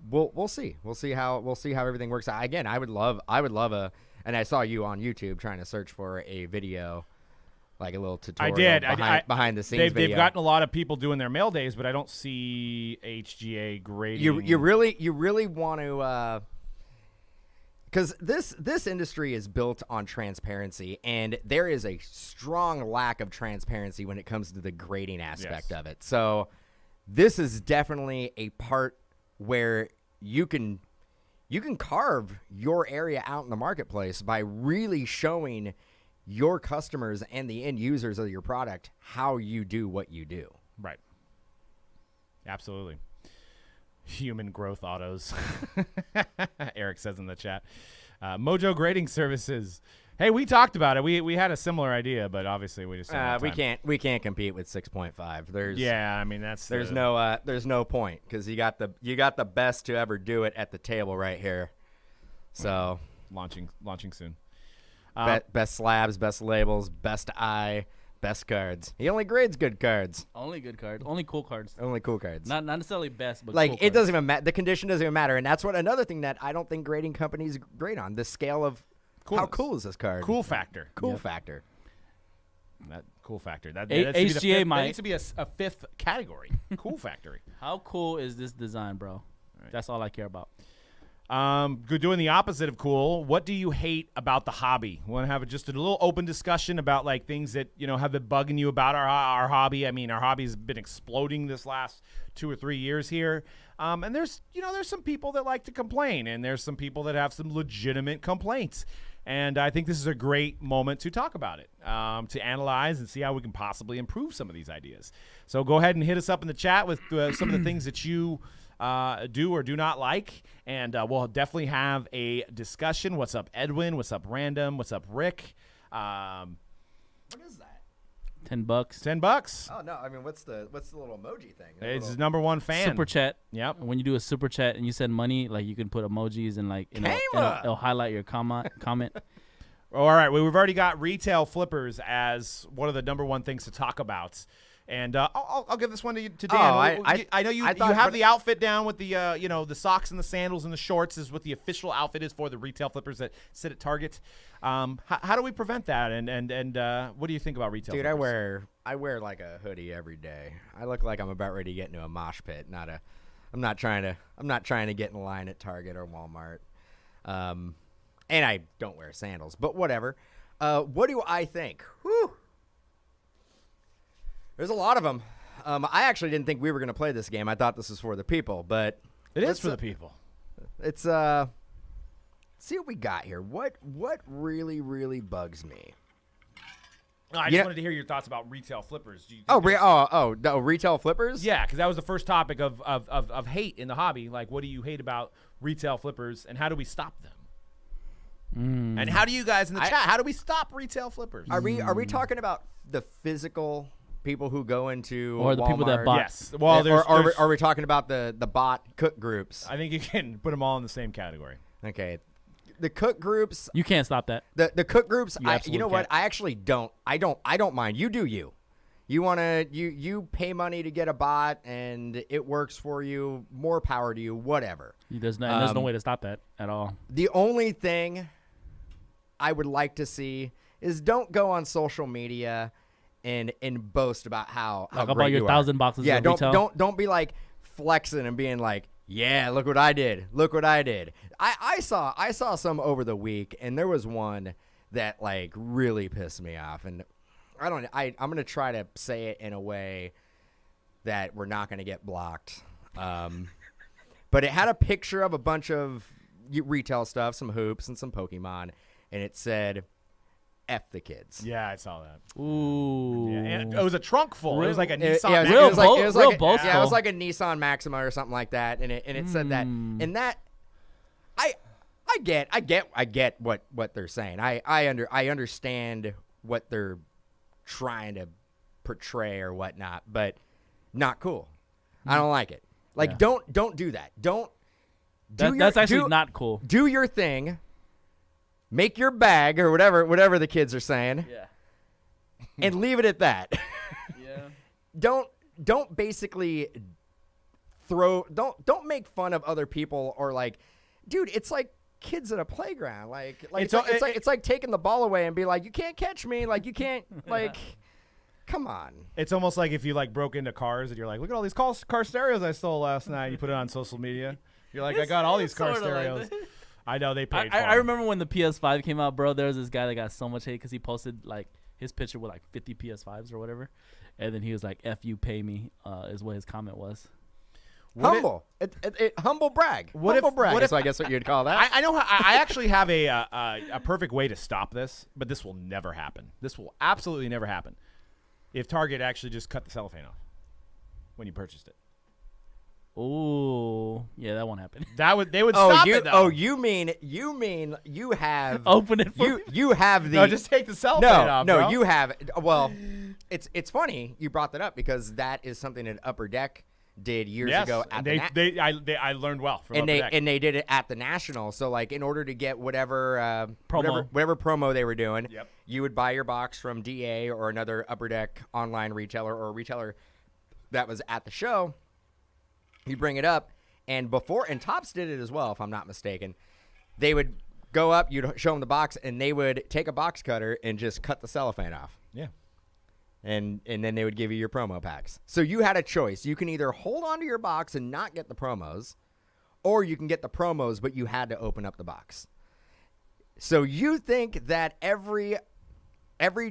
We'll see. We'll see how everything works out. Again, I would love and I saw you on YouTube trying to search for a video, like a little tutorial. I did. Behind the scenes. They've gotten a lot of people doing their mail days, but I don't see HGA grading. You really want to. Because this industry is built on transparency, and there is a strong lack of transparency when it comes to the grading aspect of it. So this is definitely a part where you can carve your area out in the marketplace by really showing your customers and the end users of your product how you do what you do. Right. Absolutely. Human growth autos. Eric says in the chat. Mojo grading services. Hey, we talked about it. We had a similar idea, but obviously we just we can't compete with 6.5. I mean there's no point because you got the best to ever do it at the table right here. So launching soon. Best slabs, best labels, best eye. Best cards. He only grades good cards. Only good cards. Only cool cards. Only cool cards. Not necessarily best, but like cool it cards. doesn't even matter. The condition doesn't even matter, and that's what another thing that I don't think grading companies grade on the scale of Coolness. how cool is this card. Cool factor. Cool factor. That Cool factor. That HGA needs to be a fifth category. Cool factory. How cool is this design, bro? Right. That's all I care about. Good. Doing the opposite of cool. What do you hate about the hobby? Want to have just a little open discussion about like things that have been bugging you about our hobby. I mean, our hobby's been exploding this last 2 or 3 years here. And there's some people that like to complain, and there's some people that have some legitimate complaints. And I think this is a great moment to talk about it, to analyze and see how we can possibly improve some of these ideas. So go ahead and hit us up in the chat with some of the things that you do or do not like, and we'll definitely have a discussion. What's up, Edwin? What's up, Random? What's up, Rick? What is that? $10. $10. Oh no! I mean, what's the little emoji thing? It's his number one fan. Super chat. Yep. When you do a super chat and you send money, like you can put emojis and like it'll highlight your comment. All right. Well, we've already got retail flippers as one of the number one things to talk about. And I'll give this one to Dan. I know you have the outfit down with the the socks and the sandals and the shorts is what the official outfit is for the retail flippers that sit at Target. How do we prevent that? And what do you think about retail? Dude, flippers? I wear like a hoodie every day. I look like I'm about ready to get into a mosh pit. I'm not trying to get in line at Target or Walmart. And I don't wear sandals, but whatever. What do I think? Whew. There's a lot of them. I actually didn't think we were going to play this game. I thought this was for the people, but it is for the people. It's see what we got here. What really, really bugs me? No, I just wanted to hear your thoughts about retail flippers. Retail flippers? Yeah, because that was the first topic of hate in the hobby. Like, what do you hate about retail flippers, and how do we stop them? And how do you guys in the chat? How do we stop retail flippers? Are we talking about the physical people who go into or the Walmart? people that bought? Yes. Well, are we talking about the bot cook groups? I think you can put them all in the same category. Okay. The cook groups. You can't stop that. The cook groups. You know what? I actually don't. I don't mind. You do you. You pay money to get a bot and it works for you. More power to you. Whatever. There's no way to stop that at all. The only thing I would like to see is don't go on social media and boast about how Like great about your you 1,000 boxes. Yeah, of retail. don't be like flexing and being like, yeah, look what I did. Look what I did. I saw some over the week, and there was one that like really pissed me off, and I'm gonna try to say it in a way that we're not gonna get blocked. But it had a picture of a bunch of retail stuff, some hoops and some Pokemon, and it said, F the kids. Yeah, I saw that. Ooh. Yeah, and it was a trunk full. It was like a Nissan. Yeah, Real it was boastful. like a Nissan Maxima or something like that, and it said that. And that, I get what they're saying. I understand what they're trying to portray or whatnot, but not cool. I don't like it. Like, don't do that. That's actually not cool. Do your thing. Make your bag or whatever the kids are saying. Yeah. And leave it at that. Yeah. Don't basically don't make fun of other people or like, dude, it's like kids at a playground. It's like taking the ball away and be like, you can't catch me. Like you can't like come on. It's almost like if you like broke into cars and you're like, look at all these car stereos I stole last night. You put it on social media. You're like, I got all these car stereos. Like I know they paid for I them. remember when the PS5 came out, bro. There was this guy that got so much hate because he posted like his picture with like 50 PS5s or whatever, and then he was like, "F you, pay me," is what his comment was. Humble brag. Humble brag. So I guess what you'd call that. I know. I actually have a perfect way to stop this, but this will never happen. This will absolutely never happen. If Target actually just cut the cellophane off when you purchased it. Oh, yeah, that won't happen. They would stop it though. Oh, you mean you have open it for you have the No, just take the cellophane off. No, bro. you have it's funny you brought that up because that is something that Upper Deck did years ago at I learned well from Upper Deck. And they did it at the National. So like in order to get whatever promo they were doing, you would buy your box from DA or another Upper Deck online retailer or a retailer that was at the show. You bring it up, and Topps did it as well, if I'm not mistaken. They would go up, you'd show them the box, and they would take a box cutter and just cut the cellophane off. Yeah. and then they would give you your promo packs. So you had a choice. You can either hold on to your box and not get the promos, or you can get the promos, but you had to open up the box. So you think that every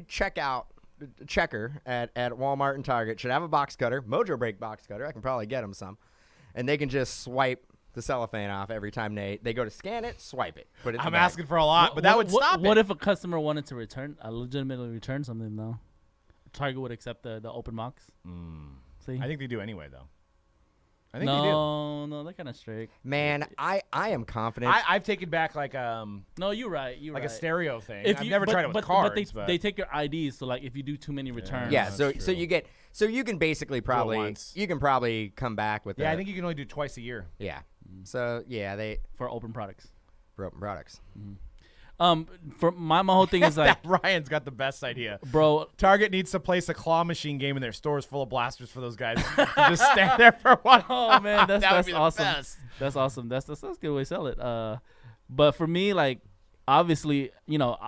checker at Walmart and Target should have a box cutter, Mojobreak box cutter. I can probably get them some. And they can just swipe the cellophane off every time they go to scan it, swipe it. Put it in the I'm bag. asking for a lot, but that would stop What it. if a customer wanted to legitimately return something, though? Target would accept the open box? See? I think they do anyway, though. I think No, they're kind of strict. Man, I am confident. I've taken back like No, you're right. You're like right. a stereo thing. If I've you- never but- tried it with but cards. they take your IDs, so like if you do too many returns. yeah, that's so true. you can basically probably once. come back with yeah, a, I think you can only do twice a year. yeah. So yeah, they For open products. for open products. For my whole thing is like, Ryan's got the best idea. bro, Target needs to place a claw machine game in their stores full of blasters for those guys. Just stand there for one. oh man, that's That would that's be the awesome. best. That's awesome. That's a good way to sell it. But for me, like, obviously, you know,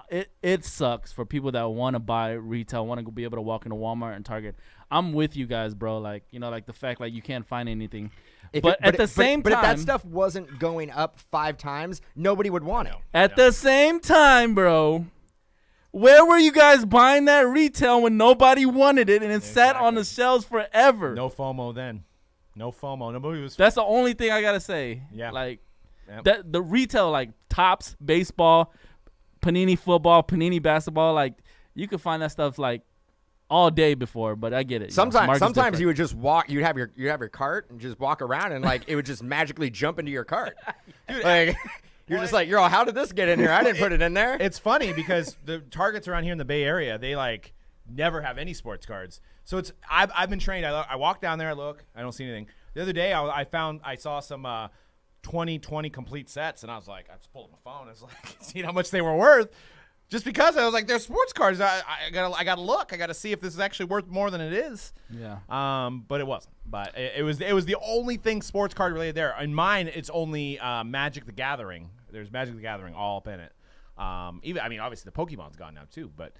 it sucks for people that want to buy retail, want to be able to walk into Walmart and Target. I'm with you guys, bro. Like, you know, like the fact like you can't find anything. But at the same but if that time, stuff wasn't going up 5 times, nobody would want it. at the same time, bro, where were you guys buying that retail when nobody wanted it and it sat on the shelves forever? No FOMO then. No FOMO. Nobody was. That's the only thing I gotta say. Yeah. Like Yep. that the retail, like Topps baseball, Panini football, Panini basketball, like you could find that stuff like all day before, but I get it. Sometimes you would just walk. You'd have your cart and just walk around, and like it would just magically jump into your cart. Dude, Like you're just like, how did this get in here? I didn't put it in there. It's funny because the Targets around here in the Bay Area, they like never have any sports cards. So it's I've been trained. I walk down there, I look, I don't see anything. The other day I saw some 2020 complete sets, and I was like, I just pulled up my phone. I was like, seeing how much they were worth. Just because I was like, they're sports cards. I gotta look. I gotta see if this is actually worth more than it is. Yeah. But it wasn't. But it was the only thing sports card related there. In mine, it's only Magic the Gathering. There's Magic the Gathering all up in it. Obviously the Pokemon's gone now too. But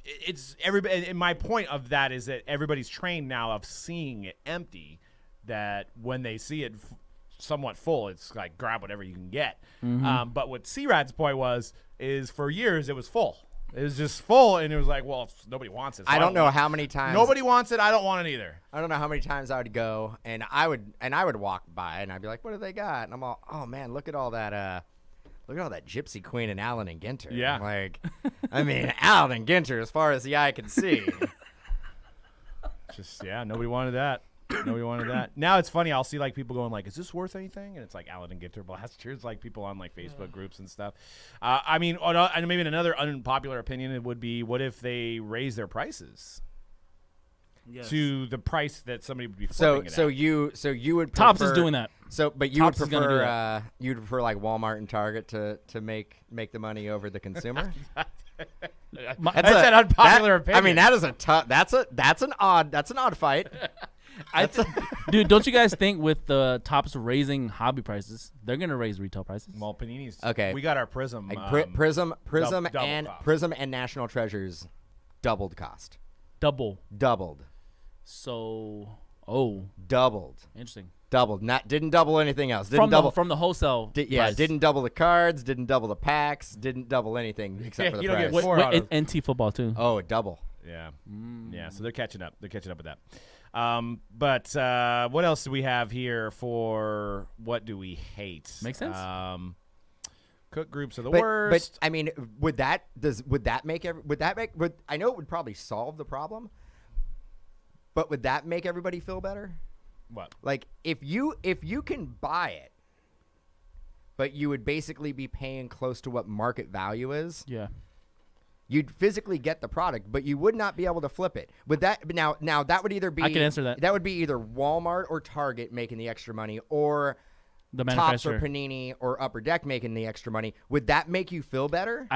it's everybody. And my point of that is that everybody's trained now of seeing it empty. That when they see it somewhat full, it's like grab whatever you can get. But what C-Rad's point is for years it was full. It was just full, and it was like, well, nobody wants it. So I don't know how many times. Nobody wants it. I don't want it either. I don't know how many times I would go, and I would walk by, and I'd be like, "What do they got?" And I'm all, "Oh man, look at all that Gypsy Queen and Allen and Ginter." Yeah. Like, I mean, Allen and Ginter, as far as the eye can see. Just nobody wanted that. Nobody wanted that. Now it's funny. I'll see like people going like, "Is this worth anything?" And it's like Allen and Ginter blasters, like people on like Facebook groups and stuff. And maybe another unpopular opinion it would be, what if they raise their prices Yes. to the price that somebody would be flipping So it you would Topps is prefer- doing that. So, but you Topps would is gonna do prefer you'd prefer like Walmart and Target to make the money over the consumer. at. That's an unpopular opinion. I mean, that is a tough. That's an odd fight. Dude, don't you guys think with the Topps raising hobby prices, they're gonna raise retail prices? Well, Panini's Okay. We got our Prism. Like Prism double and cost. Prism and National Treasures doubled cost. Double. So, interesting. Doubled. Didn't double anything else. Didn't double From the wholesale. price. didn't double the cards. Didn't double the packs. Didn't double anything except for the you don't price. get four out of- NT football too. Oh, double. Yeah. Yeah, so they're catching up. They're catching up with that. But what else do we have here for what do we hate? Makes sense. Cook groups are the But worst. I mean, would that make I know it would probably solve the problem, but would that make everybody feel better? What? Like if you can buy it, but you would basically be paying close to what market value is. Yeah. You'd physically get the product, but you would not be able to flip it. Would that now that would either be I can answer that. That would be either Walmart or Target making the extra money, or The Topps or manufacturer. Panini or Upper Deck making the extra money. Would that make you feel better?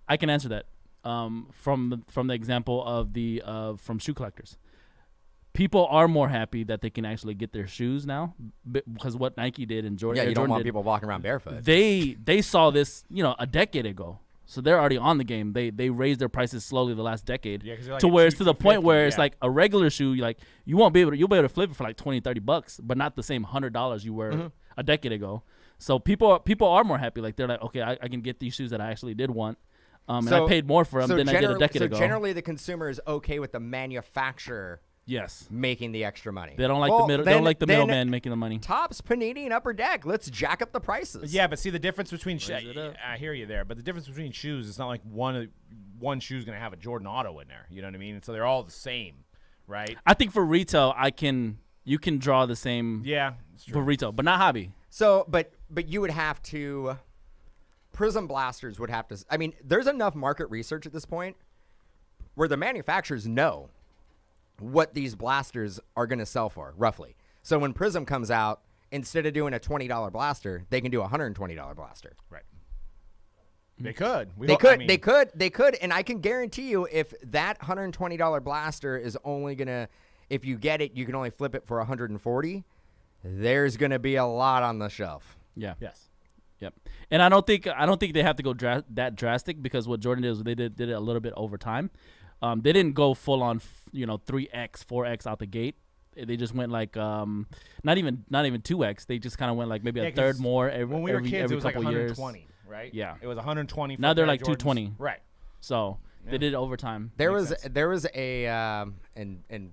I can answer that. From the example of from shoe collectors. People are more happy that they can actually get their shoes now because what Nike did and Jordan. Yeah, you Jordan don't want did, people walking around barefoot. They saw this, a decade ago. So they're already on the game. They raised their prices slowly the last decade. Yeah, 'cause they're like to at where it's to the point 250, where it's yeah. like a regular shoe. Like you'll be able to flip it for like $20-$30, but not the same $100 you were a decade ago. So people are more happy. Like they're like, okay, I can get these shoes that I actually did want, and I paid more for them than I did a decade ago. So generally, the consumer is okay with the manufacturer. Yes, making the extra money. they don't like the middle. They don't like the middleman making the money. Topps, Panini, and Upper Deck. Let's jack up the prices. Yeah, but see the difference between Raise it up. I hear you there, but the difference between shoes, it's not like one shoe's gonna have a Jordan Auto in there. You know what I mean? So they're all the same, right? I think for retail, you can draw the same. Yeah, it's For true. retail, but not hobby. So, but you would have to. Prism blasters would have to. I mean, there's enough market research at this point where the manufacturers know what these blasters are going to sell for, roughly. So when Prism comes out, instead of doing a $20 blaster, they can do a $120 blaster. Right. They could. They could, and I can guarantee you, if that $120 blaster is only gonna, if you get it, you can only flip it for $140. There's gonna be a lot on the shelf. Yeah. Yes. Yep. And I don't think they have to go that drastic, because what Jordan did was they did it a little bit over time. They didn't go full on, 3x, 4x out the gate. They just went like not even 2x. They just kind of went like maybe a third more when we were kids, every it was like couple 120, years. right? Yeah. It was 120. Now they're like Jordans. 220. Right. So they did it over time. There Makes was sense. a and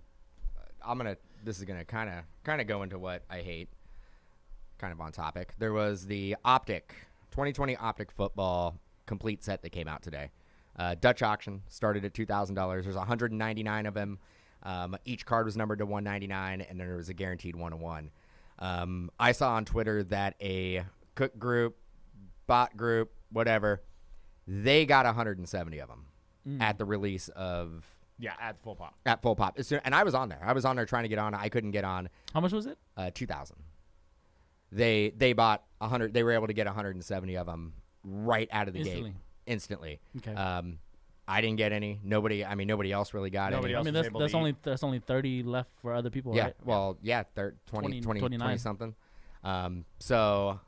I'm gonna, this is gonna kind of go into what I hate, kind of on topic. There was the Optic 2020 Optic football complete set that came out today. Dutch auction started at $2,000. There's 199 of them. Each card was numbered to 199, and then there was a guaranteed 1-1. I saw on Twitter that a Cook group, bot group, whatever, they got 170 of them at the release of Yeah, at full pop. at full pop. And I was on there. I was on there trying to get on. I couldn't get on. How much was it? 2,000. They bought 100. They were able to get 170 of them right out of the gate instantly. Okay. I didn't get any. Nobody else really got Nobody any. else I mean, was able to that's only 30 left for other people, Yeah. right? Well, yeah, 20 29 something. So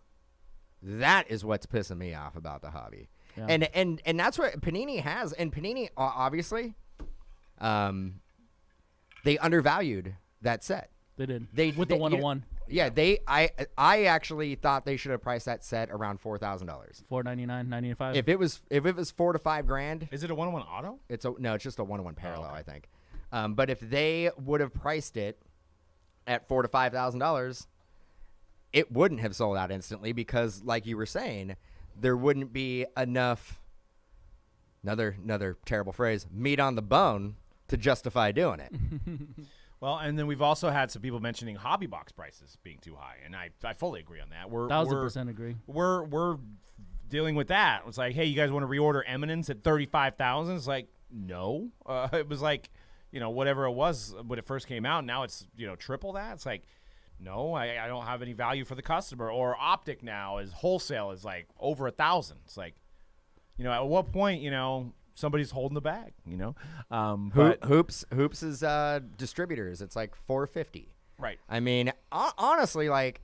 that is what's pissing me off about the hobby. Yeah. And that's what Panini has. And Panini, obviously, they undervalued that set. They did. With the 1-1. Yeah, I actually thought they should have priced that set around $4,000. $499, $995. If it was $4 to $5 grand, Is it a 1-1 auto? it's just a 1-1 parallel, okay. I think. But if they would have priced it at $4,000 to $5,000, it wouldn't have sold out instantly, because, like you were saying, there wouldn't be enough. Another terrible phrase, meat on the bone, to justify doing it. Well, and then we've also had some people mentioning hobby box prices being too high, and I fully agree on that. 1,000% agree. We're dealing with that. It's like, hey, you guys want to reorder Eminence at $35,000? It's like, no. It was like, whatever it was when it first came out. Now it's triple that. It's like, no, I don't have any value for the customer. Or Optic now is wholesale is like over $1,000. It's like, at what point somebody's holding the bag, but Hoops is distributors. It's like $450. right. I mean, honestly, like,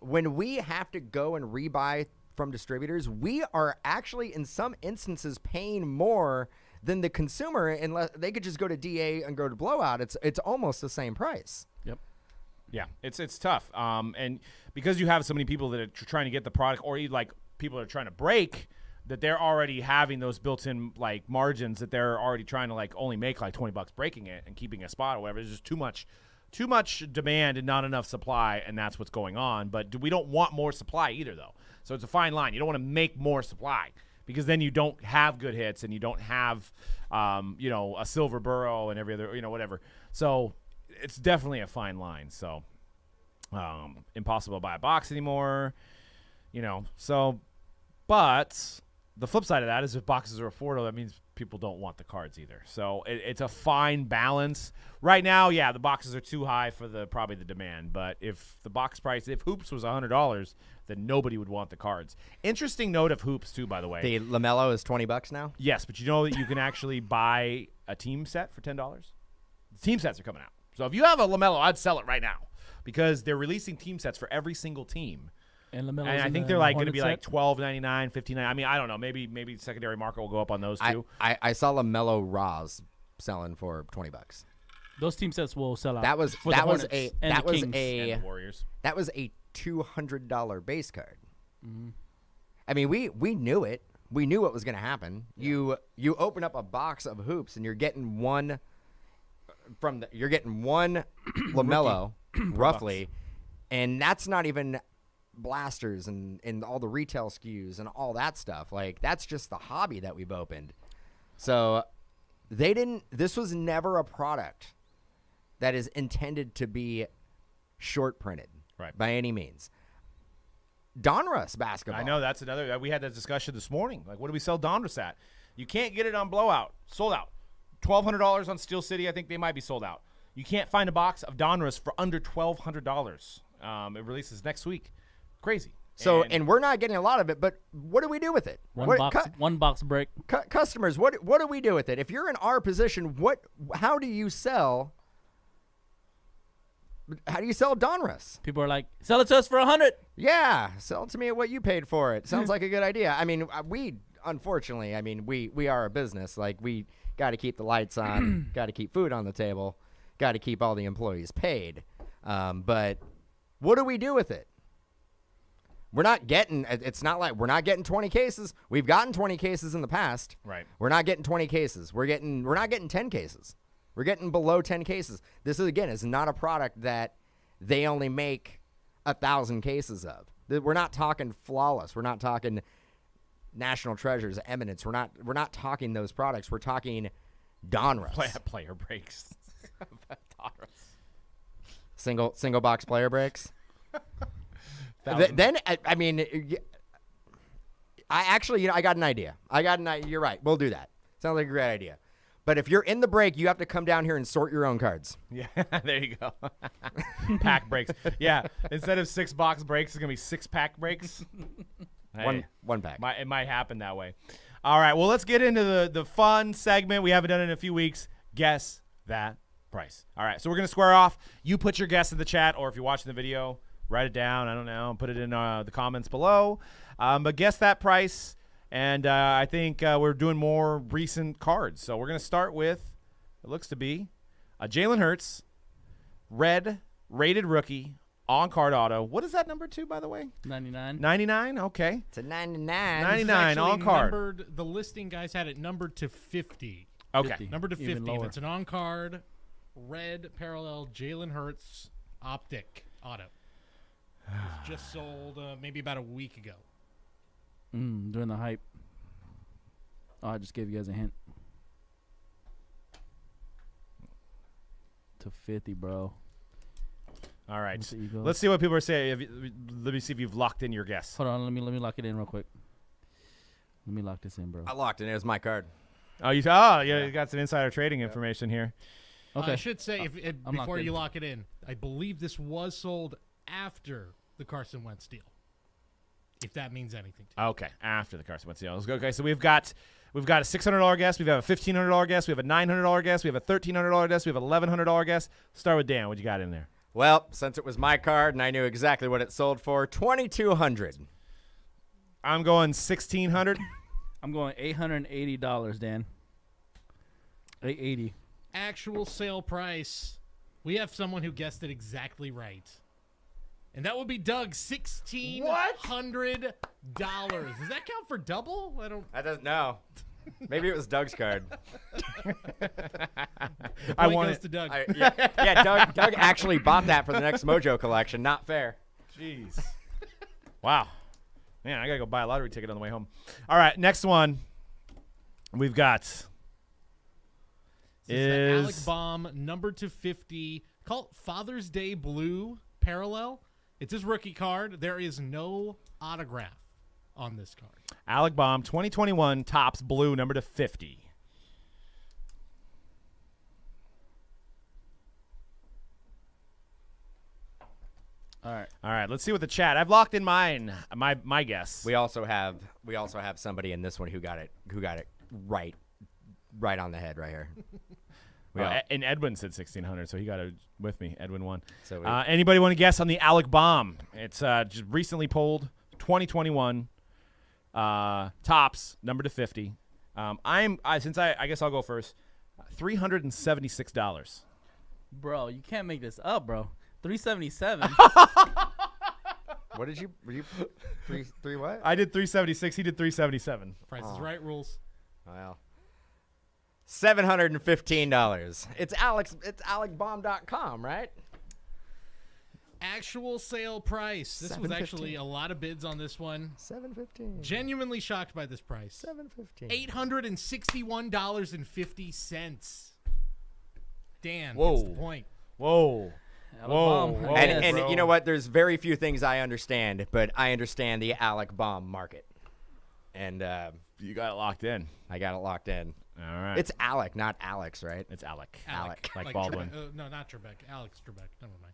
when we have to go and rebuy from distributors, we are actually in some instances paying more than the consumer, unless they could just go to DA and go to Blowout. It's almost the same price. Yep. Yeah, it's tough. And because you have so many people that are trying to get the product, or like people that are trying to break, that they're already having those built-in like margins that they're already trying to like only make like $20 breaking it and keeping a spot or whatever. There's just too much demand and not enough supply, and that's what's going on. But we don't want more supply either, though. So it's a fine line. You don't want to make more supply, because then you don't have good hits and you don't have, a silver burrow and every other, whatever. So it's definitely a fine line. So impossible to buy a box anymore, So, but the flip side of that is if boxes are affordable, that means people don't want the cards either. So it's a fine balance. Right now, yeah, the boxes are too high for probably the demand. But if the box price, if Hoops was $100, then nobody would want the cards. Interesting note of Hoops, too, by the way. The LaMelo is $20 now. Yes, but you know that you can actually buy a team set for $10? The team sets are coming out. So if you have a LaMelo, I'd sell it right now, because they're releasing team sets for every single team. And LaMelo's And I in think the they're like going to Hornet be set. like $12.99, $15.99. I mean, I don't know. Maybe secondary market will go up on those too. I saw LaMelo Raws selling for $20. Those team sets will sell out. That was for the that was Hornets a and that the was Kings. a And the Warriors. that was a $200 base card. I mean, we knew it. We knew what was going to happen. Yeah. You open up a box of hoops and you're getting one LaMelo roughly, and that's not even blasters and all the retail SKUs and all that stuff. Like, that's just the hobby that we've opened. So this was never a product that is intended to be short printed by any means. Donruss basketball. I know that's another. We had that discussion this morning. Like, what do we sell Donruss at? You can't get it on Blowout. Sold out. $1,200 on Steel City. I think they might be sold out. You can't find a box of Donruss for under $1,200. It releases next week. Crazy. So, and we're not getting a lot of it, but what do we do with it? One box break. Customers, what do we do with it? If you're in our position, how do you sell? How do you sell Donruss? People are like, sell it to us for $100. Yeah, sell it to me at what you paid for it. Sounds like a good idea. I mean, unfortunately, we are a business. Like, we got to keep the lights on, got to keep food on the table, got to keep all the employees paid. But what do we do with it? It's not like we're not getting 20 cases. We've gotten 20 cases in the past. Right. We're not getting 20 cases. We're not getting 10 cases. We're getting below 10 cases. This is not a product that they only make 1,000 cases of. We're not talking Flawless. We're not talking National Treasures, Eminence. We're not talking those products. We're talking Donruss. Player breaks. Single box player breaks. Then I mean, I got an idea. You're right. We'll do that. Sounds like a great idea. But if you're in the break, you have to come down here and sort your own cards. Yeah, there you go. Pack breaks. Yeah, instead of 6 box breaks, it's gonna be 6 pack breaks. Hey, one pack. It might happen that way. All right. Well, let's get into the fun segment. We haven't done it in a few weeks. Guess that price. All right. So we're gonna square off. You put your guess in the chat, or if you're watching the video, write it down. I don't know. Put it in the comments below. But guess that price. And I think we're doing more recent cards. So we're going to start with, it looks to be, a Jalen Hurts, red, rated rookie, on-card auto. What is that number to, by the way? 99. 99? Okay. It's a 99. 99 on-card. The listing guys had it numbered to 50. Okay. 50. Numbered to 50. Even lower. It's an on-card, red, parallel, Jalen Hurts, optic, auto. It was just sold maybe about a week ago. During the hype. Oh, I just gave you guys a hint. To 50, bro. All right. Let's see you go. Let's see what people are saying. Let me see if you've locked in your guess. Hold on, let me lock it in real quick. Let me lock this in, bro. I locked it. It was my card. Oh, you got some insider trading information here. Okay. I should say, I'm before locked you in. lock it in, I believe this was sold after the Carson Wentz deal. If that means anything to you. Okay, after the Carson Wentz deal. Let's go. Okay, so we've got a $600 guess. We have a $1,500 guess. We have a $900 guess. We have a $1,300 guess. We have a $1,100 guess. Start with Dan. What you got in there? Well, since it was my card and I knew exactly what it sold for, $2,200. I'm going $1,600. I'm going $880, Dan. $880. Actual sale price. We have someone who guessed it exactly right. And that would be Doug, $1,600. Does that count for double? I don't. That doesn't know. Maybe it was Doug's card. I Point want goes it. to Doug. Yeah. Doug actually bought that for the next Mojo collection. Not fair. Jeez. Wow. Man, I got to go buy a lottery ticket on the way home. All right, next one we've got This is the Alec Baum, numbered to 50. Call it Father's Day Blue parallel. It's his rookie card. There is no autograph on this card. Alec Baum, 2021 Topps Blue, number to 50. All right. Let's see what the chat. I've locked in mine. My guess. We also have somebody in this one who got it right on the head right here. Well, And Edwin said 1,600, so he got it with me. Edwin won. So anybody want to guess on the Alec Bomb? It's just recently polled, 2021. Tops, number to 50. I guess I'll go first. $376. Bro, you can't make this up, bro. 377. what did you? Were you three what? I did 376. He did 377. Price is Right rules. Well, $715. It's AlecBomb.com, right? Actual sale price. This was actually a lot of bids on this one. $715. Genuinely shocked by this price. $715. $861.50. Dan, Whoa. gets the point. Whoa. Alec Whoa. Bomb, I Whoa. guess. And bro. you know what? There's very few things I understand, but I understand the Alec Bomb market. And You got it locked in. I got it locked in. All right. It's Alec, not Alex, right? It's Alec. Alec. Like Baldwin. No, not Trebek. Alex Trebek. Never mind.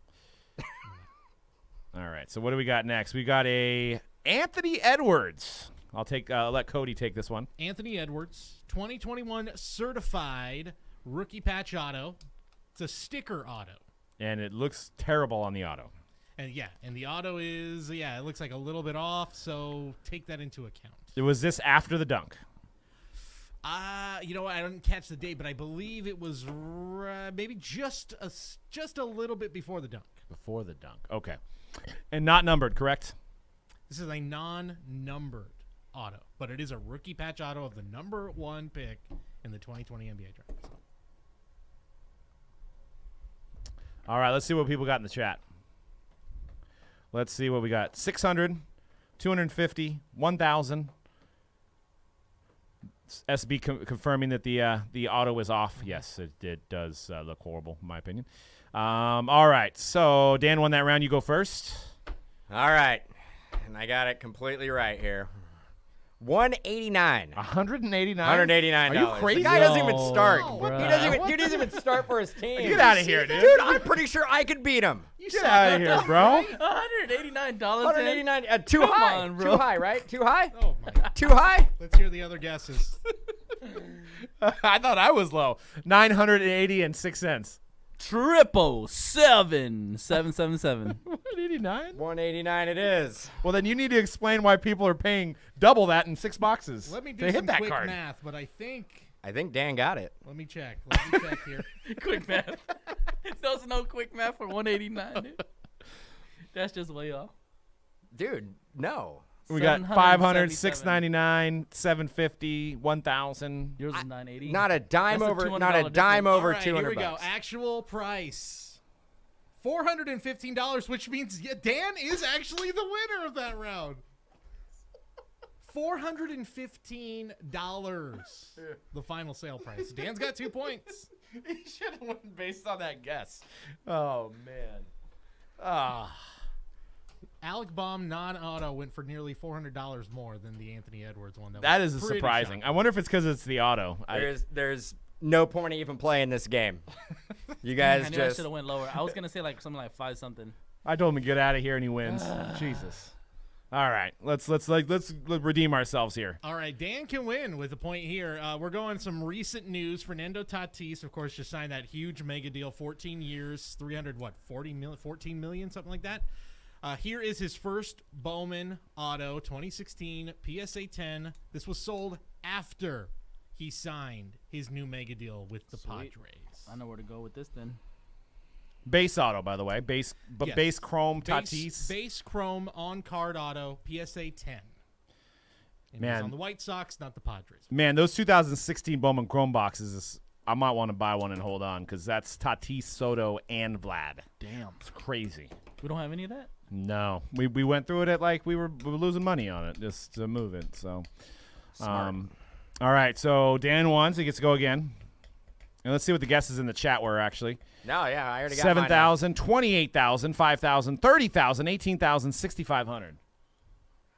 All right. So what do we got next? We got a Anthony Edwards. I'll let Cody take this one. Anthony Edwards, 2021 certified rookie patch auto. It's a sticker auto. And it looks terrible on the auto. And the auto is, it looks like a little bit off, so take that into account. Was this after the dunk? You know what? I didn't catch the date, but I believe it was maybe just a little bit before the dunk. Before the dunk. Okay. And not numbered, correct? This is a non-numbered auto, but it is a rookie patch auto of the number 1 pick in the 2020 NBA draft. All right, let's see what people got in the chat. Let's see what we got. 600, 250, 1,000. SB confirming that the auto is off. Yes, it does look horrible, in my opinion. All right, so Dan won that round. You go first. All right. And I got it completely right here. $189. $189. $189. Are you crazy? The guy doesn't even start. No, He bruh. doesn't even start for his team. Get out of here, dude. Dude, I'm pretty sure I could beat him. Get out of here, bro. $189. $189. Too Come high. on, bro. Too high, right? Too high? Oh, my God. Too high? Let's hear the other guesses. I thought I was low. 986 cents. 777. 189. 189 it is. Well, then you need to explain why people are paying double that in 6 boxes. Let me to do hit some that quick card. math, but I think... I think Dan got it. Let me check here. Quick math. There's no quick math for 189. Dude. That's just way off. Dude, no. We got 500, 777. $699, $750, 1,000. Yours is 980. Not a dime That's a over. $200 Not a dime difference. over All right, 200 here we go. bucks. Actual price. $415, which means Dan is actually the winner of that round. $415, the final sale price. Dan's got 2 points. He should have went based on that guess. Oh, man. Ah. Alec Bomb non-auto went for nearly $400 more than the Anthony Edwards one. That was is pretty surprising. shocking. I wonder if it's because it's the auto. There's no point in even playing this game. You guys I knew I just should have went lower. I was gonna say like something like 5 something. I told him to get out of here, and he wins. Jesus. All right, let's redeem ourselves here. All right, Dan can win with a point here. We're going some recent news. Fernando Tatis, of course, just signed that huge mega deal, 14 years, 14 million, something like that. Here is his first Bowman auto, 2016 PSA 10. This was sold after he signed his new mega deal with the Sweet. Padres. I know where to go with this then. Base auto, by the way. Base chrome Base, Tatis. base chrome on card auto, PSA 10. And Man. he's on the White Sox, not the Padres. Man, those 2016 Bowman Chrome boxes, I might want to buy one and hold on because that's Tatis, Soto, and Vlad. Damn. It's crazy. We don't have any of that? No, we went through it at like we were losing money on it just to move it. So, Smart. all right. So Dan won, so he gets to go again. And let's see what the guesses in the chat were actually. No, yeah, I already got mine out. 7,000, 28,000, 5,000, 30,000, 18,000, 6,500.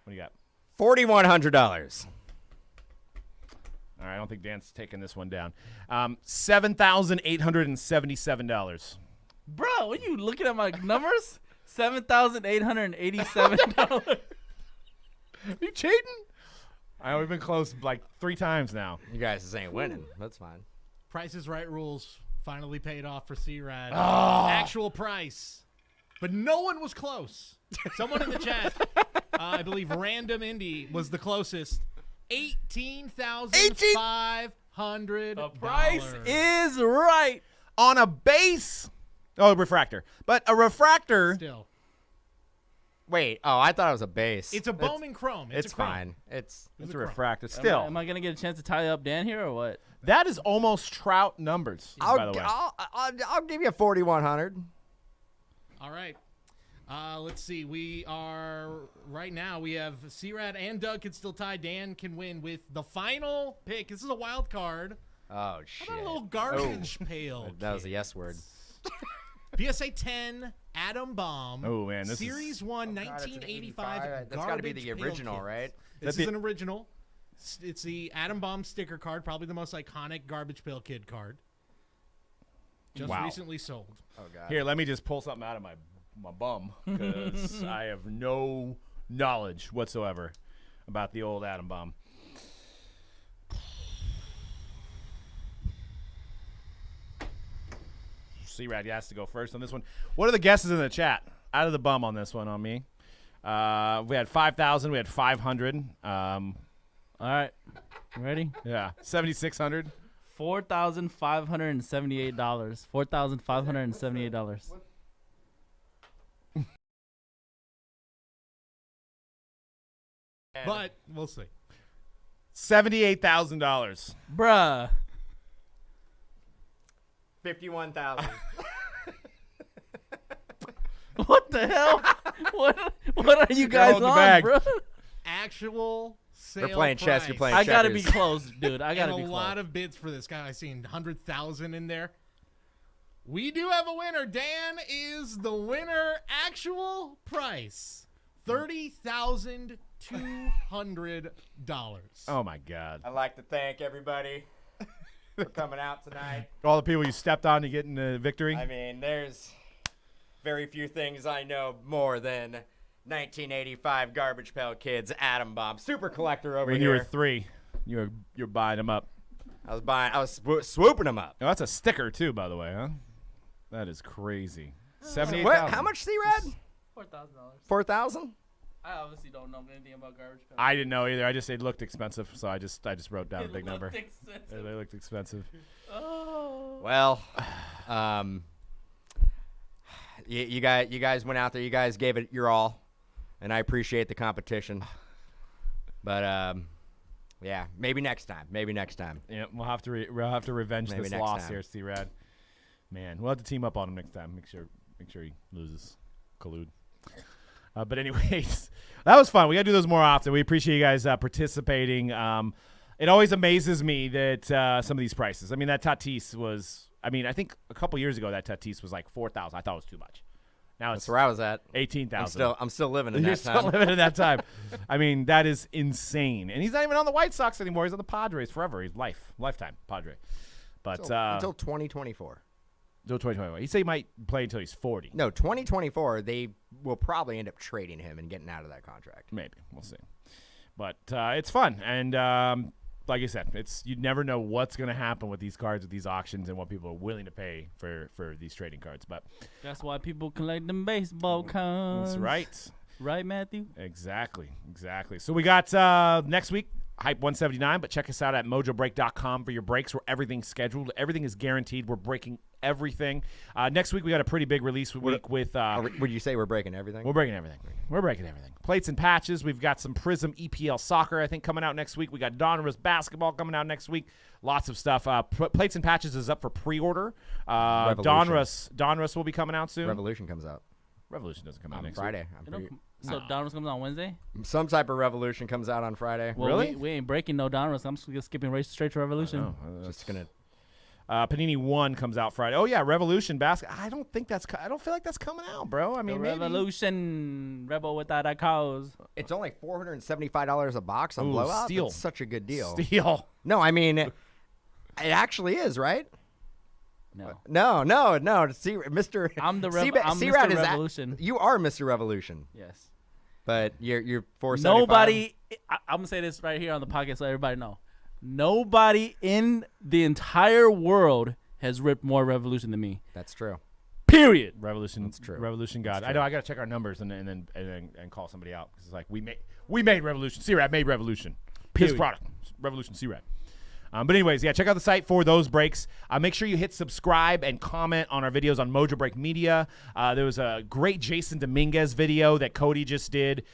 What do you got? $4,100. All right, I don't think Dan's taking this one down. $7,877. Bro, are you looking at my numbers? $7,887. Are you cheating? We've been close like 3 times now. You guys just ain't winning. That's fine. Price is Right rules. Finally paid off for C-Rad. Oh. Actual price. But no one was close. Someone in the chat, I believe Random Indie was the closest. $18,500. The price is right. On a base. Oh, refractor. But a refractor. Still. Wait. Oh, I thought it was a base. It's a Bowman Chrome. It's a chrome. fine. It's It's a refractor. Still. Am I going to get a chance to tie up Dan here or what? That is almost Trout numbers, by the way. I'll give you a 4,100. All right. Let's see. We are right now. We have C-Rad and Doug can still tie. Dan can win with the final pick. This is a wild card. Oh shit! How about a little garbage pail? That was a yes word. PSA 10 Atom Bomb. Oh, man, this Series is- 1, God, it's an 1985. 85. That's got to be the garbage pail original, kit. right? This That's is the- an original. It's the Atom Bomb sticker card, probably the most iconic Garbage Pail Kid card. Just Wow. recently sold. Oh god. Here, let me just pull something out of my bum because I have no knowledge whatsoever about the old atom bomb. C-Rad has to go first on this one. What are the guesses in the chat? Out of the bum on this one on me. We had 5,000. We had 500. All right. Ready? Yeah, 7,600. $4,578. $4,578. But we'll see. $78,000. Bruh. 51,000. What the hell? What are you guys holding the on, bag. bro? Actual sale We're playing chess. You're price. playing I gotta be checkers. close, dude. I gotta And be a close. lot of bids for this guy. I seen 100,000 in there. We do have a winner. Dan is the winner. Actual price $30,200. Oh, my God. I'd like to thank everybody for coming out tonight. All the people you stepped on to get in the victory. I mean, there's very few things I know more than 1985 Garbage Pail Kids Atom Bomb. Super collector over When here. you were 3, you're buying them up. I was swooping them up. Oh, that's a sticker too, by the way, huh? That is crazy. What? 78,000. How much C-Rad? $4,000. 4,000? I obviously don't know anything about garbage pails. I didn't know either. I just it looked expensive, so I just wrote down a big number. Expensive. They looked expensive. Oh. Well, you guys went out there. You guys gave it your all, and I appreciate the competition. But yeah, maybe next time. Maybe next time. Yeah, we'll have to revenge Maybe this next loss time. here, C-Rad. Man, we'll have to team up on him next time. Make sure he loses. Collude. But anyways, that was fun. We got to do those more often. We appreciate you guys participating. It always amazes me that some of these prices. I mean, that Tatis was. I mean, I think a couple years ago that Tatis was like 4,000. I thought it was too much. Now it's That's where I was at. 18,000. I'm still living in You're that still time. living in that time. I mean, that is insane. And he's not even on the White Sox anymore. He's on the Padres forever. He's lifetime Padre. But Until 2024. until 2021. He said he might play until he's 40. No, 2024. They will probably end up trading him and getting out of that contract. Maybe. We'll see. But it's fun. And like I said, you never know what's going to happen with these cards, with these auctions, and what people are willing to pay for these trading cards. But That's why people collect them baseball cards. that's right. Right, Matthew? Exactly. So we got next week, Hype 179, but check us out at mojobreak.com for your breaks where everything's scheduled. Everything is guaranteed. We're breaking everything. Next week, we got a pretty big release week with Would you say we're breaking everything? we're breaking everything. Plates and patches. We've got some Prism EPL soccer, I think, coming out next week. We got Donruss basketball coming out next week. Lots of stuff. Plates and patches is up for pre-order. Donruss will be coming out soon. Revolution comes out Revolution doesn't come out on next Friday. week. So Donruss comes on Wednesday? Some type of Revolution comes out on Friday. Well, Really? We ain't breaking no Donruss. I'm just skipping straight to Revolution. Oh, Just gonna. Panini 1 comes out Friday. Oh yeah, Revolution basket. I don't feel like that's coming out, bro. I The mean, maybe. Revolution, rebel without a cause. It's only $475 a box on Ooh, Blowout. steal. That's such a good deal. Steal. No, I mean, it actually is, right? No. No. See, Mr. I'm the C-Rad Mr. is Revolution. You are Mr. Revolution, Yes. but you're 475. Nobody, I'm going to say this right here on the podcast so everybody know. Nobody in the entire world has ripped more Revolution than me. That's true. Period. Revolution. That's true. Revolution God. That's I know. I got to check our numbers and call somebody out because it's like we made Revolution. C-Rad made Revolution. His Period. product. Revolution C-Rad. But anyways, yeah, check out the site for those breaks. Make sure you hit subscribe and comment on our videos on Mojobreak Media. There was a great Jason Dominguez video that Cody just did.